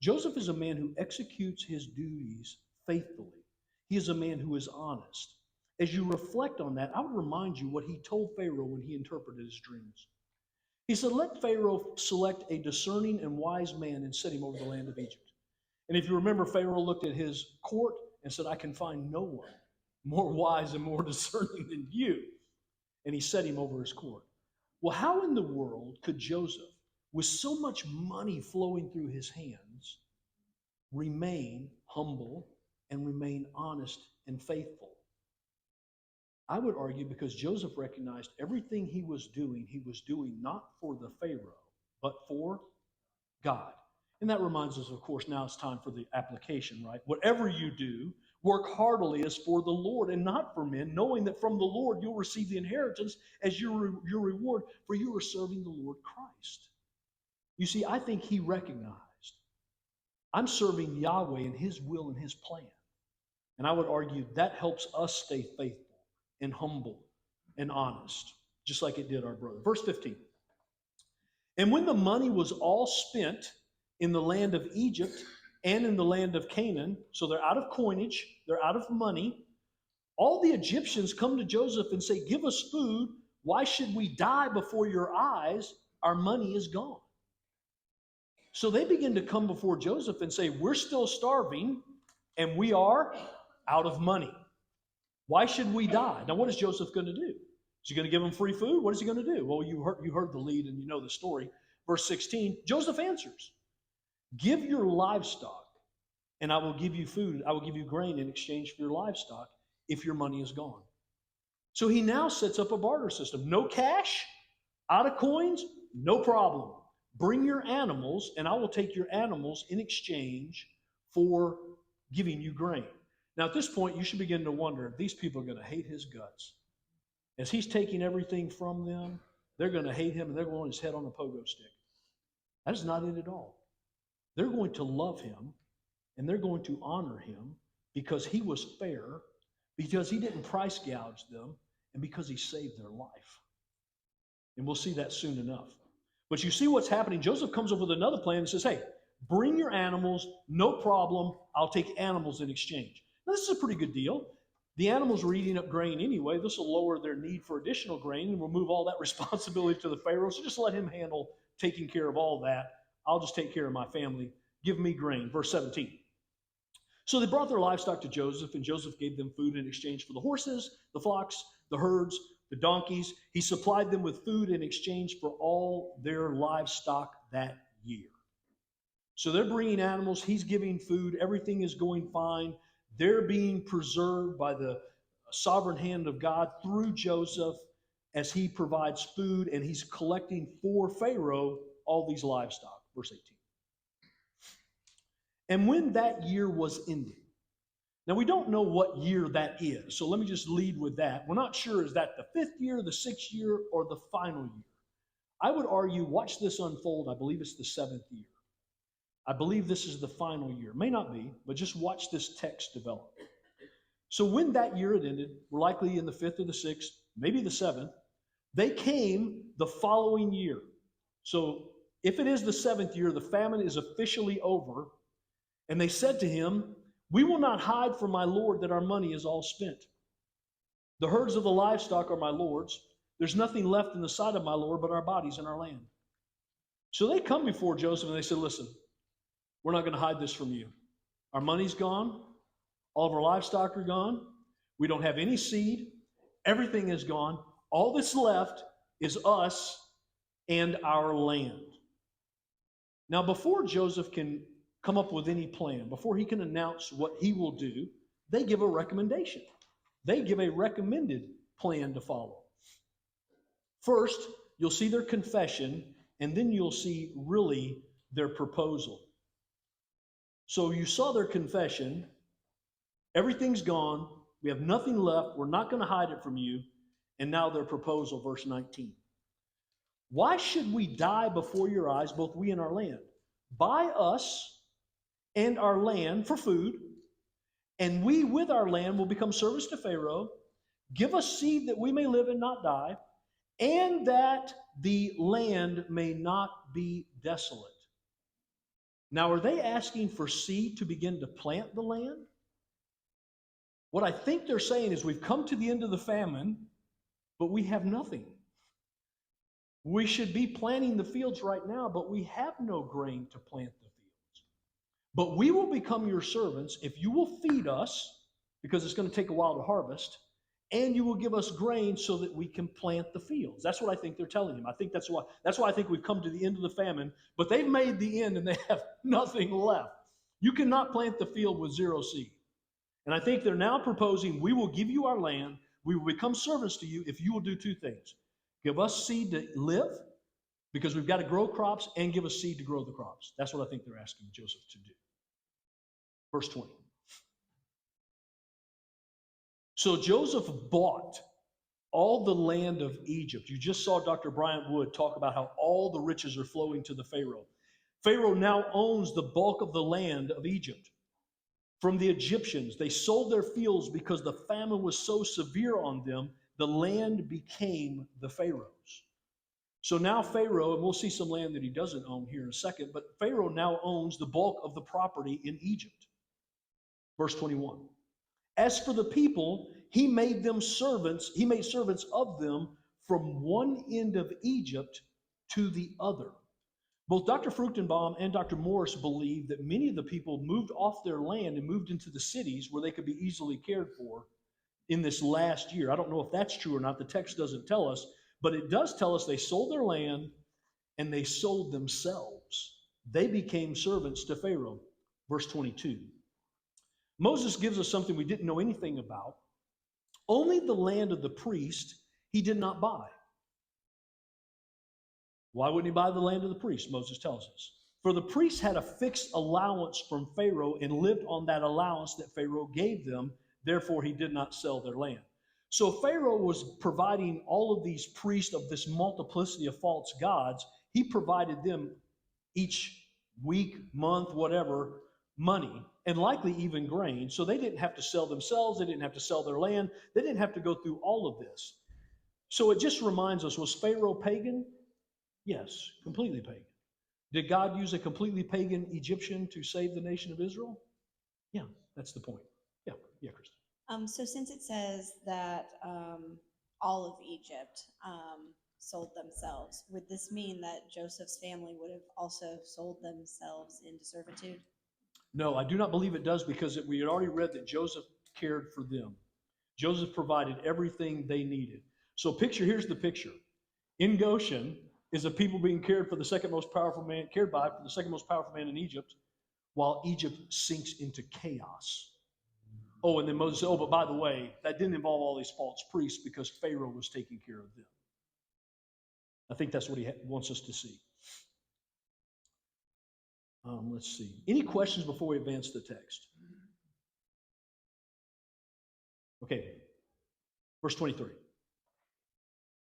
Joseph is a man who executes his duties faithfully. He is a man who is honest. As you reflect on that, I would remind you what he told Pharaoh when he interpreted his dreams. He said, let Pharaoh select a discerning and wise man and set him over the land of Egypt. And if you remember, Pharaoh looked at his court and said, I can find no one more wise and more discerning than you. And he set him over his court. Well, how in the world could Joseph, with so much money flowing through his hands, remain humble and remain honest and faithful? I would argue because Joseph recognized everything he was doing not for the Pharaoh, but for God. And that reminds us, of course, now it's time for the application, right? Whatever you do, work heartily as for the Lord and not for men, knowing that from the Lord you'll receive the inheritance as your reward, for you are serving the Lord Christ. You see, I think he recognized, I'm serving Yahweh and his will and his plan. And I would argue that helps us stay faithful and humble and honest, just like it did our brother. Verse 15. And when the money was all spent in the land of Egypt and in the land of Canaan, so they're out of coinage, they're out of money, all the Egyptians come to Joseph and say, give us food. Why should we die before your eyes? Our money is gone. So they begin to come before Joseph and say, we're still starving and we are out of money. Why should we die? Now, what is Joseph going to do? Is he going to give them free food? What is he going to do? Well, you heard the lead and you know the story. Verse 16, Joseph answers, give your livestock and I will give you food. I will give you grain in exchange for your livestock if your money is gone. So he now sets up a barter system. No cash, out of coins, no problem. Bring your animals and I will take your animals in exchange for giving you grain. Now, at this point, you should begin to wonder if these people are going to hate his guts. As he's taking everything from them, they're going to hate him and they're going to want his head on a pogo stick. That is not it at all. They're going to love him and they're going to honor him because he was fair, because he didn't price gouge them, and because he saved their life. And we'll see that soon enough. But you see what's happening. Joseph comes up with another plan and says, hey, bring your animals, no problem. I'll take animals in exchange. Now, this is a pretty good deal. The animals were eating up grain anyway. This will lower their need for additional grain and remove all that responsibility to the Pharaoh. So just let him handle taking care of all that. I'll just take care of my family. Give me grain. Verse 17. So they brought their livestock to Joseph, and Joseph gave them food in exchange for the horses, the flocks, the herds, the donkeys. He supplied them with food in exchange for all their livestock that year. So they're bringing animals. He's giving food. Everything is going fine. They're being preserved by the sovereign hand of God through Joseph as he provides food and he's collecting for Pharaoh all these livestock. Verse 18. And when that year was ended, now we don't know what year that is, so let me just lead with that. We're not sure, is that the 5th year, the 6th year, or the final year? I would argue, watch this unfold, I believe it's the 7th year. I believe this is the final year. May not be, but just watch this text develop. So when that year had ended, we're likely in the 5th or the 6th, maybe the 7th, they came the following year. So if it is the 7th year, the famine is officially over, and they said to him, we will not hide from my Lord that our money is all spent. The herds of the livestock are my Lord's. There's nothing left in the sight of my Lord but our bodies and our land. So they come before Joseph and they said, listen, we're not going to hide this from you. Our money's gone. All of our livestock are gone. We don't have any seed. Everything is gone. All that's left is us and our land. Now, before Joseph can come up with any plan, before he can announce what he will do, they give a recommendation. They give a recommended plan to follow. First, you'll see their confession, and then you'll see really their proposal. So you saw their confession. Everything's gone. We have nothing left. We're not going to hide it from you. And now their proposal, verse 19. Why should we die before your eyes, both we and our land? Buy us and our land for food, and we with our land will become servants to Pharaoh. Give us seed that we may live and not die, and that the land may not be desolate. Now, are they asking for seed to begin to plant the land? What I think they're saying is we've come to the end of the famine, but we have nothing. We should be planting the fields right now, but we have no grain to plant the fields. But we will become your servants if you will feed us, because it's going to take a while to harvest, and you will give us grain so that we can plant the fields. That's what I think they're telling him. I think that's why I think we've come to the end of the famine, but they've made the end and they have nothing left. You cannot plant the field with zero seed. And I think they're now proposing, we will give you our land, we will become servants to you if you will do two things. Give us seed to live, because we've got to grow crops and give us seed to grow the crops. That's what I think they're asking Joseph to do. Verse 20. So Joseph bought all the land of Egypt. You just saw Dr. Bryant Wood talk about how all the riches are flowing to the Pharaoh. Pharaoh now owns the bulk of the land of Egypt. From the Egyptians, they sold their fields because the famine was so severe on them, the land became the Pharaoh's. So now Pharaoh, and we'll see some land that he doesn't own here in a second, but Pharaoh now owns the bulk of the property in Egypt. Verse 21. As for the people, he made them servants, he made servants of them from one end of Egypt to the other. Both Dr. Fruchtenbaum and Dr. Morris believe that many of the people moved off their land and moved into the cities where they could be easily cared for in this last year. I don't know if that's true or not. The text doesn't tell us, but it does tell us they sold their land and they sold themselves. They became servants to Pharaoh. Verse 22. Moses gives us something we didn't know anything about. Only the land of the priest he did not buy. Why wouldn't he buy the land of the priest? Moses tells us. For the priests had a fixed allowance from Pharaoh and lived on that allowance that Pharaoh gave them. Therefore, he did not sell their land. So Pharaoh was providing all of these priests of this multiplicity of false gods. He provided them each week, month, whatever, money, and likely even grain. So they didn't have to sell themselves. They didn't have to sell their land. They didn't have to go through all of this. So it just reminds us, was Pharaoh pagan? Yes, completely pagan. Did God use a completely pagan Egyptian to save the nation of Israel? Yeah, that's the point. Yeah, Kristen. So since it says that all of Egypt sold themselves, would this mean that Joseph's family would have also sold themselves into servitude? No, I do not believe it does, because we had already read that Joseph cared for them. Joseph provided everything they needed. So here's the picture. In Goshen is a people being cared for the second most powerful man, cared by for the second most powerful man in Egypt, while Egypt sinks into chaos. Oh, and then Moses said, oh, but by the way, that didn't involve all these false priests because Pharaoh was taking care of them. I think that's what he wants us to see. Let's see. Any questions before we advance the text? Okay, verse 23.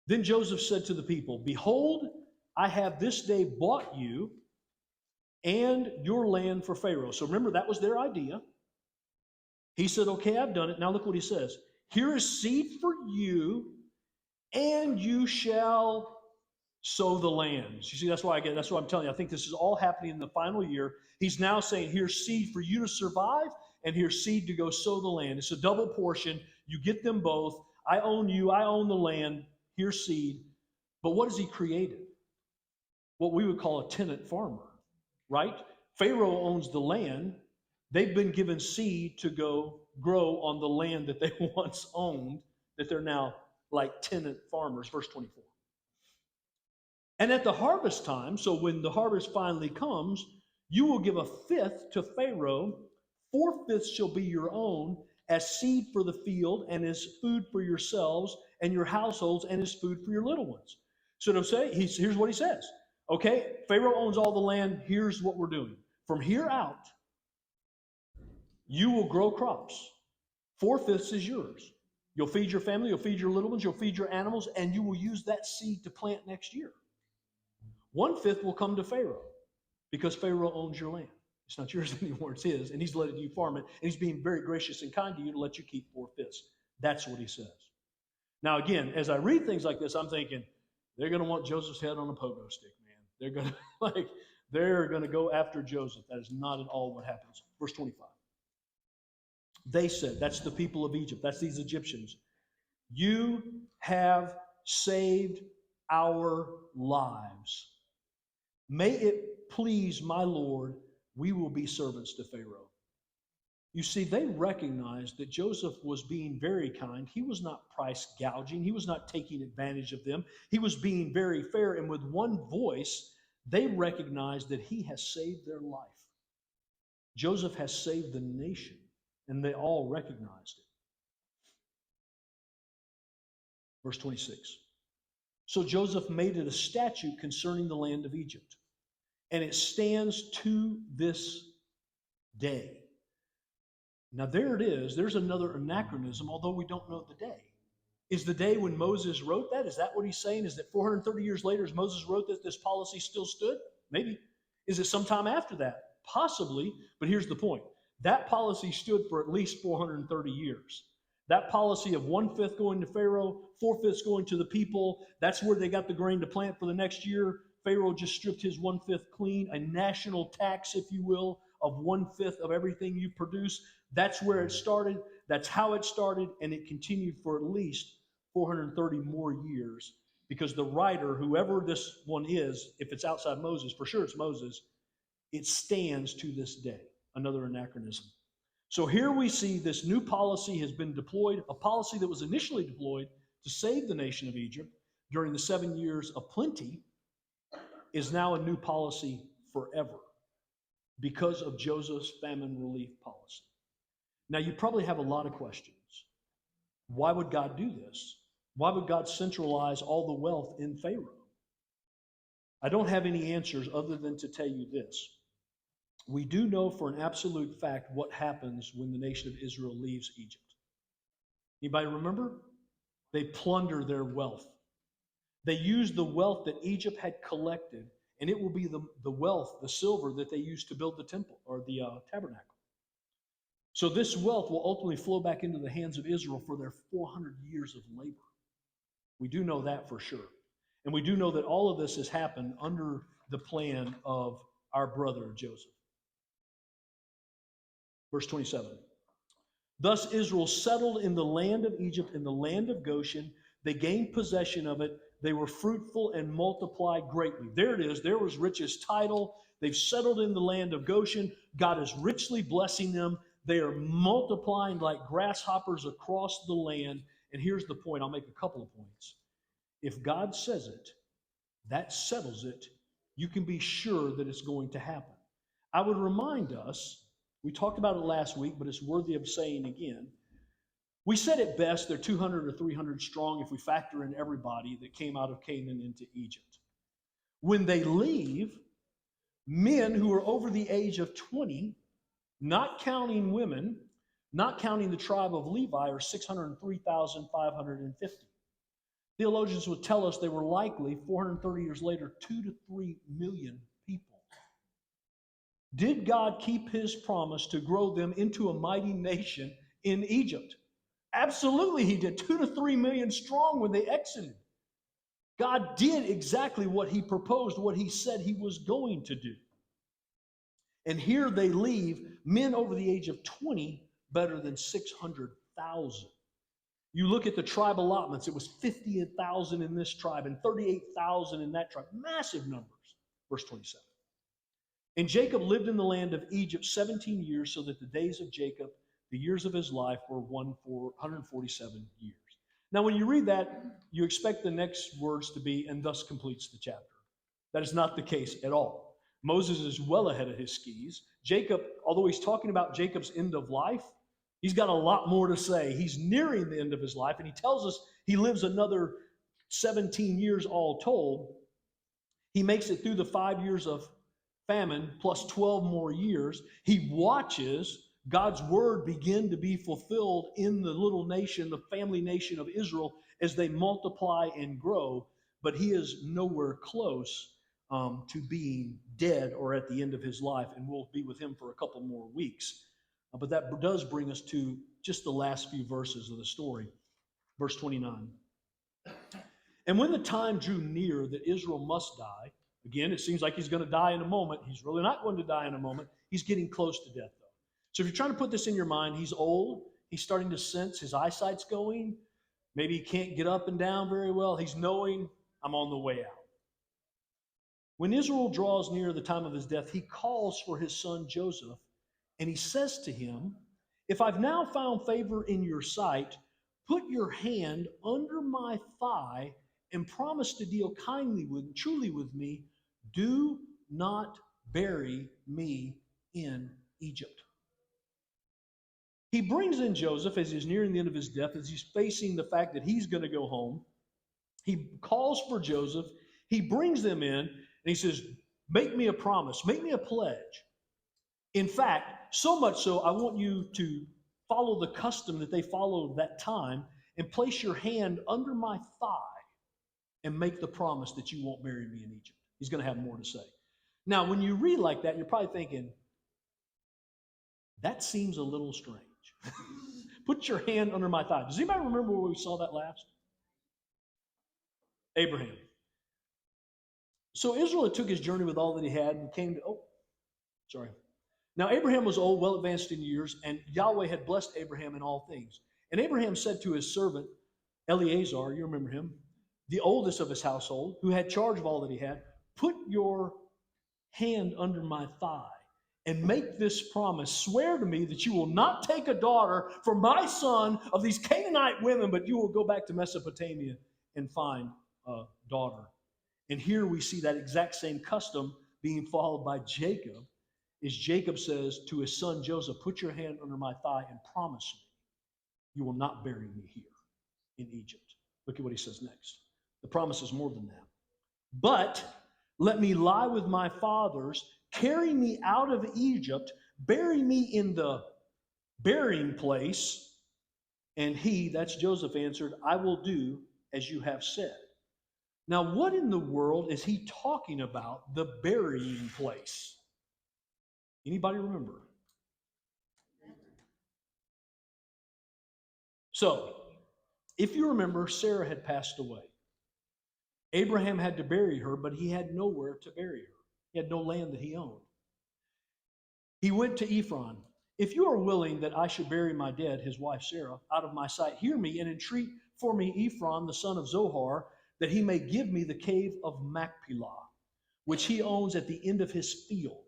Then Joseph said to the people, behold, I have this day bought you and your land for Pharaoh. So remember, that was their idea. He said, okay, I've done it. Now look what he says. Here is seed for you, and you shall sow the lands. You see, that's what I'm telling you. I think this is all happening in the final year. He's now saying, here's seed for you to survive, and here's seed to go sow the land. It's a double portion. You get them both. I own you. I own the land. Here's seed. But what has he created? What we would call a tenant farmer, right? Pharaoh owns the land. They've been given seed to go grow on the land that they once owned, that they're now like tenant farmers. Verse 24. And at the harvest time, so when the harvest finally comes, you will give a fifth to Pharaoh. 4/5 shall be your own as seed for the field and as food for yourselves and your households and as food for your little ones. So to say, here's what he says. Okay, Pharaoh owns all the land. Here's what we're doing. From here out, you will grow crops. 4/5 is yours. You'll feed your family, you'll feed your little ones, you'll feed your animals, and you will use that seed to plant next year. 1/5 will come to Pharaoh because Pharaoh owns your land. It's not yours anymore, it's his, and he's letting you farm it, and he's being very gracious and kind to you to let you keep 4/5. That's what he says. Now, again, as I read things like this, I'm thinking, they're going to want Joseph's head on a pogo stick, man. They're going to go after Joseph. That is not at all what happens. Verse 25. They said, that's the people of Egypt, that's these Egyptians, you have saved our lives. May it please my Lord, we will be servants to Pharaoh. You see, they recognized that Joseph was being very kind. He was not price gouging. He was not taking advantage of them. He was being very fair. And with one voice, they recognized that he has saved their life. Joseph has saved the nation, and they all recognized it. Verse 26. So Joseph made it a statute concerning the land of Egypt, and it stands to this day. Now there it is. There's another anachronism, although we don't know the day. Is the day when Moses wrote that? Is that what he's saying? Is that 430 years later, as Moses wrote that, this policy still stood? Maybe. Is it sometime after that? Possibly, but here's the point. That policy stood for at least 430 years. That policy of 1/5 going to Pharaoh, 4/5 going to the people, that's where they got the grain to plant for the next year. Pharaoh just stripped his 1/5 clean, a national tax, if you will, of 1/5 of everything you produce. That's where it started. That's how it started, and it continued for at least 430 more years, because the writer, whoever this one is, if it's outside Moses, for sure it's Moses, it stands to this day. Another anachronism. So here we see this new policy has been deployed, a policy that was initially deployed to save the nation of Egypt during the 7 years of plenty, is now a new policy forever because of Joseph's famine relief policy. Now, you probably have a lot of questions. Why would God do this? Why would God centralize all the wealth in Pharaoh? I don't have any answers other than to tell you this. We do know for an absolute fact what happens when the nation of Israel leaves Egypt. Anybody remember? They plunder their wealth. They use the wealth that Egypt had collected, and it will be the wealth, the silver that they used to build the temple or the tabernacle. So this wealth will ultimately flow back into the hands of Israel for their 400 years of labor. We do know that for sure. And we do know that all of this has happened under the plan of our brother Joseph. Verse 27. Thus Israel settled in the land of Egypt, in the land of Goshen. They gained possession of it. They were fruitful and multiplied greatly. There it is. There was richest title. They've settled in the land of Goshen. God is richly blessing them. They are multiplying like grasshoppers across the land. And here's the point. I'll make a couple of points. If God says it, that settles it. You can be sure that it's going to happen. I would remind us, we talked about it last week, but it's worthy of saying again. We said it best, they're 200 or 300 strong if we factor in everybody that came out of Canaan into Egypt. When they leave, men who are over the age of 20, not counting women, not counting the tribe of Levi, are 603,550. Theologians would tell us they were likely, 430 years later, 2 to 3 million people. Did God keep his promise to grow them into a mighty nation in Egypt? Absolutely he did. 2 to 3 million strong when they exited. God did exactly what he proposed, what he said he was going to do. And here they leave men over the age of 20, better than 600,000. You look at the tribe allotments, it was 50,000 in this tribe and 38,000 in that tribe. Massive numbers. Verse 27. And Jacob lived in the land of Egypt 17 years, so that the days of Jacob, the years of his life, were 147 years. Now, when you read that, you expect the next words to be, and thus completes the chapter. That is not the case at all. Moses is well ahead of his skis. Jacob, although he's talking about Jacob's end of life, he's got a lot more to say. He's nearing the end of his life, and he tells us he lives another 17 years all told. He makes it through the 5 years of famine plus 12 more years. He watches God's word begin to be fulfilled in the little nation, the family nation of Israel, as they multiply and grow, but he is nowhere close to being dead or at the end of his life, and we'll be with him for a couple more weeks. But that does bring us to just the last few verses of the story. Verse 29. And when the time drew near that Israel must die, again, it seems like he's going to die in a moment. He's really not going to die in a moment. He's getting close to death, though. So if you're trying to put this in your mind, he's old. He's starting to sense his eyesight's going. Maybe he can't get up and down very well. He's knowing, I'm on the way out. When Israel draws near the time of his death, he calls for his son Joseph, and he says to him, if I've now found favor in your sight, put your hand under my thigh and promise to deal truly with me. Do not bury me in Egypt. He brings in Joseph as he's nearing the end of his death, as he's facing the fact that he's going to go home. He calls for Joseph. He brings them in, and he says, make me a promise, make me a pledge. In fact, so much so, I want you to follow the custom that they followed that time and place your hand under my thigh and make the promise that you won't bury me in Egypt. He's going to have more to say. Now, when you read like that, you're probably thinking, that seems a little strange. Put your hand under my thigh. Does anybody remember where we saw that last? Abraham. So Israel had took his journey with all that he had and came to, Now Abraham was old, well advanced in years, and Yahweh had blessed Abraham in all things. And Abraham said to his servant, Eleazar, you remember him, the oldest of his household, who had charge of all that he had, put your hand under my thigh and make this promise. Swear to me that you will not take a daughter for my son of these Canaanite women, but you will go back to Mesopotamia and find a daughter. And here we see that exact same custom being followed by Jacob, is Jacob says to his son Joseph, put your hand under my thigh and promise me you will not bury me here in Egypt. Look at what he says next. The promise is more than that. But let me lie with my fathers, carry me out of Egypt, bury me in the burying place. And he, that's Joseph, answered, I will do as you have said. Now, what in the world is he talking about, the burying place? Anybody remember? So, if you remember, Sarah had passed away. Abraham had to bury her, but he had nowhere to bury her. He had no land that he owned. He went to Ephron. If you are willing that I should bury my dead, his wife Sarah, out of my sight, hear me and entreat for me Ephron, the son of Zohar, that he may give me the cave of Machpelah, which he owns at the end of his field.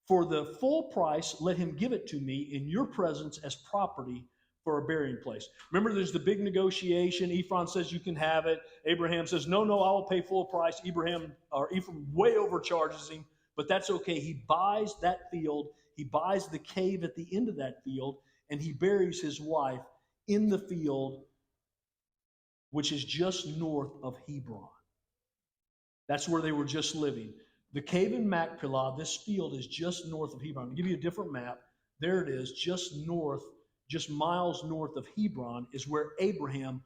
For the full price, let him give it to me in your presence as property for a burying place. Remember, there's the big negotiation. Ephron says you can have it. Abraham says, no, I will pay full price. Ephraim way overcharges him, but that's okay. He buys that field. He buys the cave at the end of that field, and he buries his wife in the field, which is just north of Hebron. That's where they were just living. The cave in Machpelah, this field is just north of Hebron. I'll give you a different map. There it is, just miles north of Hebron is where Abraham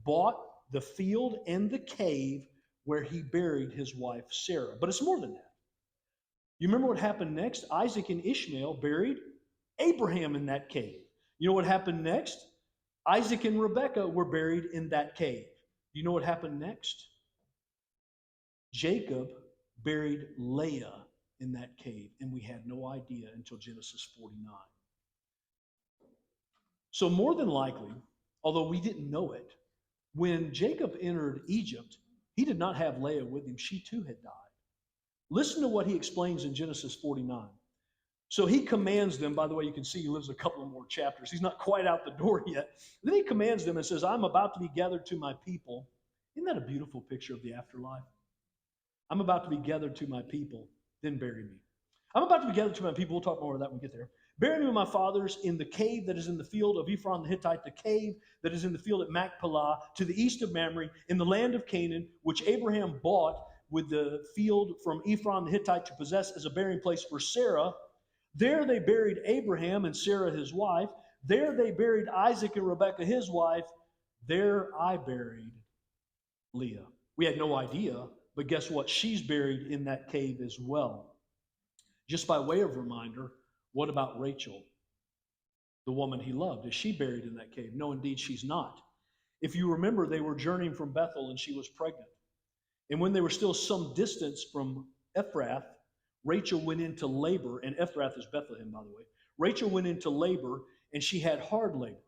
bought the field and the cave where he buried his wife Sarah. But it's more than that. You remember what happened next? Isaac and Ishmael buried Abraham in that cave. You know what happened next? Isaac and Rebekah were buried in that cave. Do you know what happened next? Jacob buried Leah in that cave, and we had no idea until Genesis 49. So more than likely, although we didn't know it, when Jacob entered Egypt, he did not have Leah with him. She too had died. Listen to what he explains in Genesis 49. So he commands them, by the way, you can see he lives a couple of more chapters. He's not quite out the door yet. Then he commands them and says, I'm about to be gathered to my people. Isn't that a beautiful picture of the afterlife? I'm about to be gathered to my people, then bury me. I'm about to be gathered to my people. We'll talk more about that when we get there. Bury me with my fathers in the cave that is in the field of Ephron the Hittite, the cave that is in the field at Machpelah, to the east of Mamre, in the land of Canaan, which Abraham bought with the field from Ephron the Hittite to possess as a burying place for Sarah. There they buried Abraham and Sarah his wife. There they buried Isaac and Rebekah his wife. There I buried Leah. We had no idea, but guess what? She's buried in that cave as well. Just by way of reminder, what about Rachel, the woman he loved? Is she buried in that cave? No, indeed, she's not. If you remember, they were journeying from Bethel and she was pregnant. And when they were still some distance from Ephrath, Rachel went into labor, and Ephrath is Bethlehem, by the way. Rachel went into labor, and she had hard labor.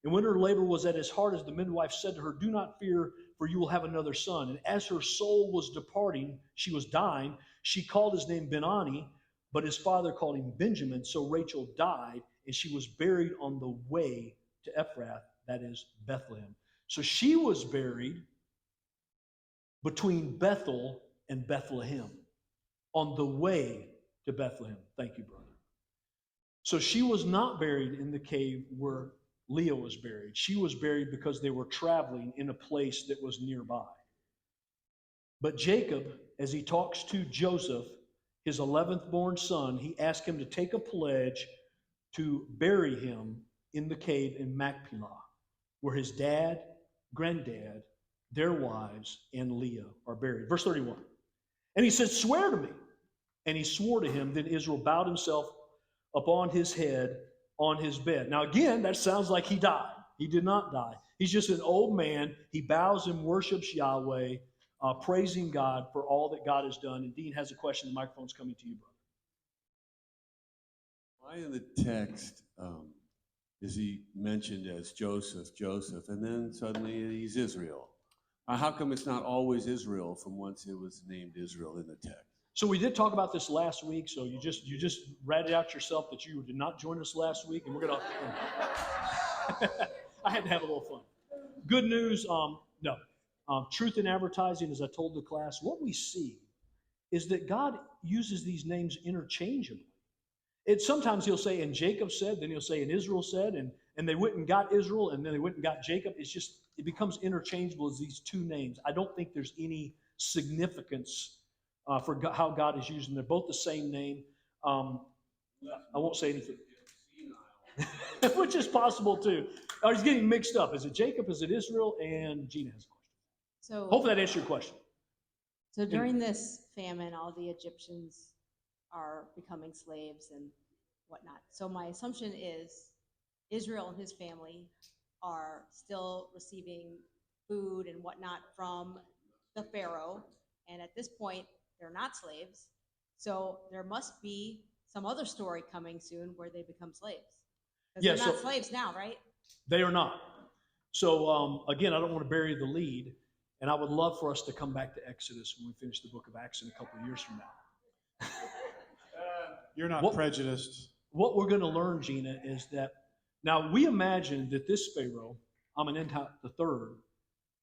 And when her labor was at as hard as the midwife said to her, do not fear, for you will have another son. And as her soul was departing, she was dying, she called his name Ben-Ani, but his father called him Benjamin. So Rachel died, and she was buried on the way to Ephrath, that is Bethlehem. So she was buried between Bethel and Bethlehem, on the way to Bethlehem. Thank you, brother. So she was not buried in the cave where Leah was buried. She was buried because they were traveling in a place that was nearby. But Jacob, as he talks to Joseph, his 11th born son, he asks him to take a pledge to bury him in the cave in Machpelah, where his dad, granddad, their wives, and Leah are buried. Verse 31. And he said, swear to me. And he swore to him. Then Israel bowed himself upon his head on his bed. Now, again, that sounds like he died. He did not die. He's just an old man. He bows and worships Yahweh, praising God for all that God has done. And Dean has a question. The microphone's coming to you, brother. Why in the text is he mentioned as Joseph, and then suddenly he's Israel? How come it's not always Israel from once it was named Israel in the text? So we did talk about this last week. So you just ratted out yourself that you did not join us last week, and we're gonna. I had to have a little fun. Good news. No. Truth in advertising, as I told the class, what we see is that God uses these names interchangeably. Sometimes he'll say, and Jacob said, then he'll say, and Israel said, and they went and got Israel, and then they went and got Jacob. It becomes interchangeable as these two names. I don't think there's any significance for how God is using them. They're both the same name. I won't say anything. Which is possible too. Oh, he's getting mixed up. Is it Jacob? Is it Israel? And Gina has a question. So Hopefully that answers your question. So during this famine, all the Egyptians are becoming slaves and whatnot. So my assumption is Israel and his family are still receiving food and whatnot from the Pharaoh. And at this point, they're not slaves. So there must be some other story coming soon where they become slaves. Because Yeah, they're not so- slaves now, right? They are not. So again, I don't want to bury the lead, and I would love for us to come back to Exodus when we finish the book of Acts in a couple of years from now. You're not What- prejudiced. What we're going to learn, Gina, is that now we imagine that this Pharaoh, Amenemhat III,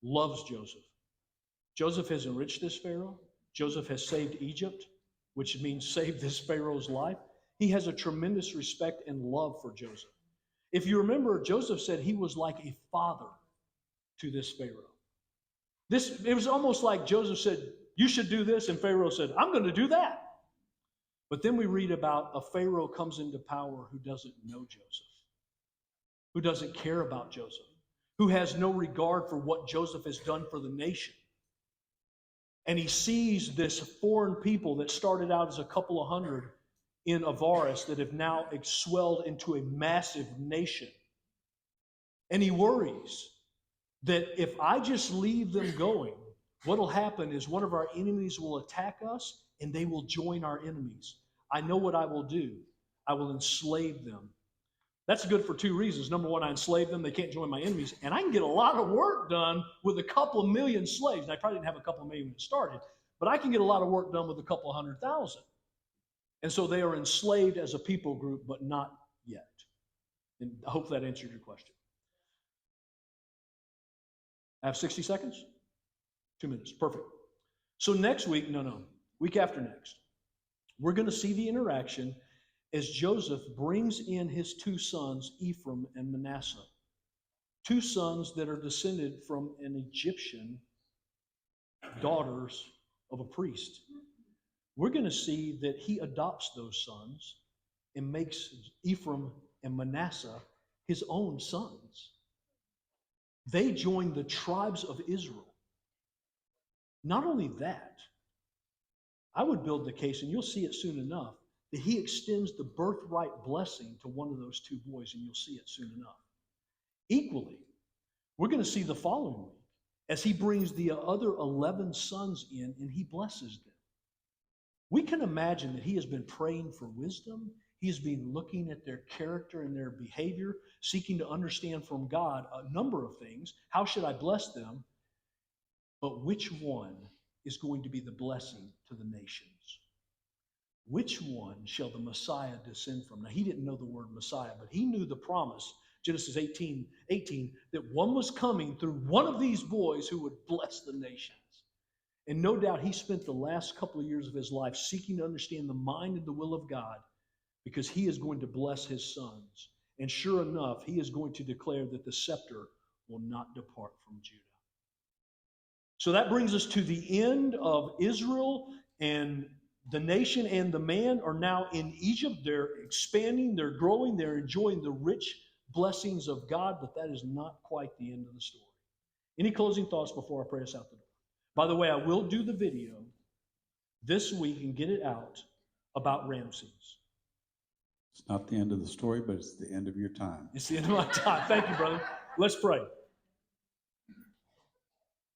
loves Joseph. Joseph has enriched this Pharaoh. Joseph has saved Egypt, which means saved this Pharaoh's life. He has a tremendous respect and love for Joseph. If you remember, Joseph said he was like a father to this Pharaoh. It was almost like Joseph said, you should do this, and Pharaoh said, I'm going to do that. But then we read about a Pharaoh comes into power who doesn't know Joseph, who doesn't care about Joseph, who has no regard for what Joseph has done for the nation. And he sees this foreign people that started out as a couple of hundred in Avaris that have now swelled into a massive nation. And he worries that if I just leave them going, what'll happen is one of our enemies will attack us and they will join our enemies. I know what I will do. I will enslave them. That's good for two reasons. Number one, I enslave them. They can't join my enemies. And I can get a lot of work done with a couple of million slaves. And I probably didn't have a couple of million when it started, but I can get a lot of work done with a couple of 100,000. And so they are enslaved as a people group, but not yet. And I hope that answered your question. I have 60 seconds? 2 minutes. Perfect. So next week, week after next, we're going to see the interaction as Joseph brings in his two sons, Ephraim and Manasseh, two sons that are descended from an Egyptian daughters of a priest. We're going to see that he adopts those sons and makes Ephraim and Manasseh his own sons. They join the tribes of Israel. Not only that, I would build the case, and you'll see it soon enough, that he extends the birthright blessing to one of those two boys, and you'll see it soon enough. Equally, we're going to see the following week as he brings the other 11 sons in and he blesses them. We can imagine that he has been praying for wisdom. He has been looking at their character and their behavior, seeking to understand from God a number of things. How should I bless them? But which one is going to be the blessing to the nations? Which one shall the Messiah descend from? Now, he didn't know the word Messiah, but he knew the promise, Genesis 18, that one was coming through one of these boys who would bless the nations. And no doubt he spent the last couple of years of his life seeking to understand the mind and the will of God, because he is going to bless his sons. And sure enough, he is going to declare that the scepter will not depart from Judah. So that brings us to the end of Israel, and the nation and the man are now in Egypt. They're expanding, they're growing, they're enjoying the rich blessings of God, but that is not quite the end of the story. Any closing thoughts before I pray us out the door? By the way, I will do the video this week and get it out about Ramses. It's not the end of the story, but it's the end of your time. It's the end of my time. Thank you, brother. Let's pray.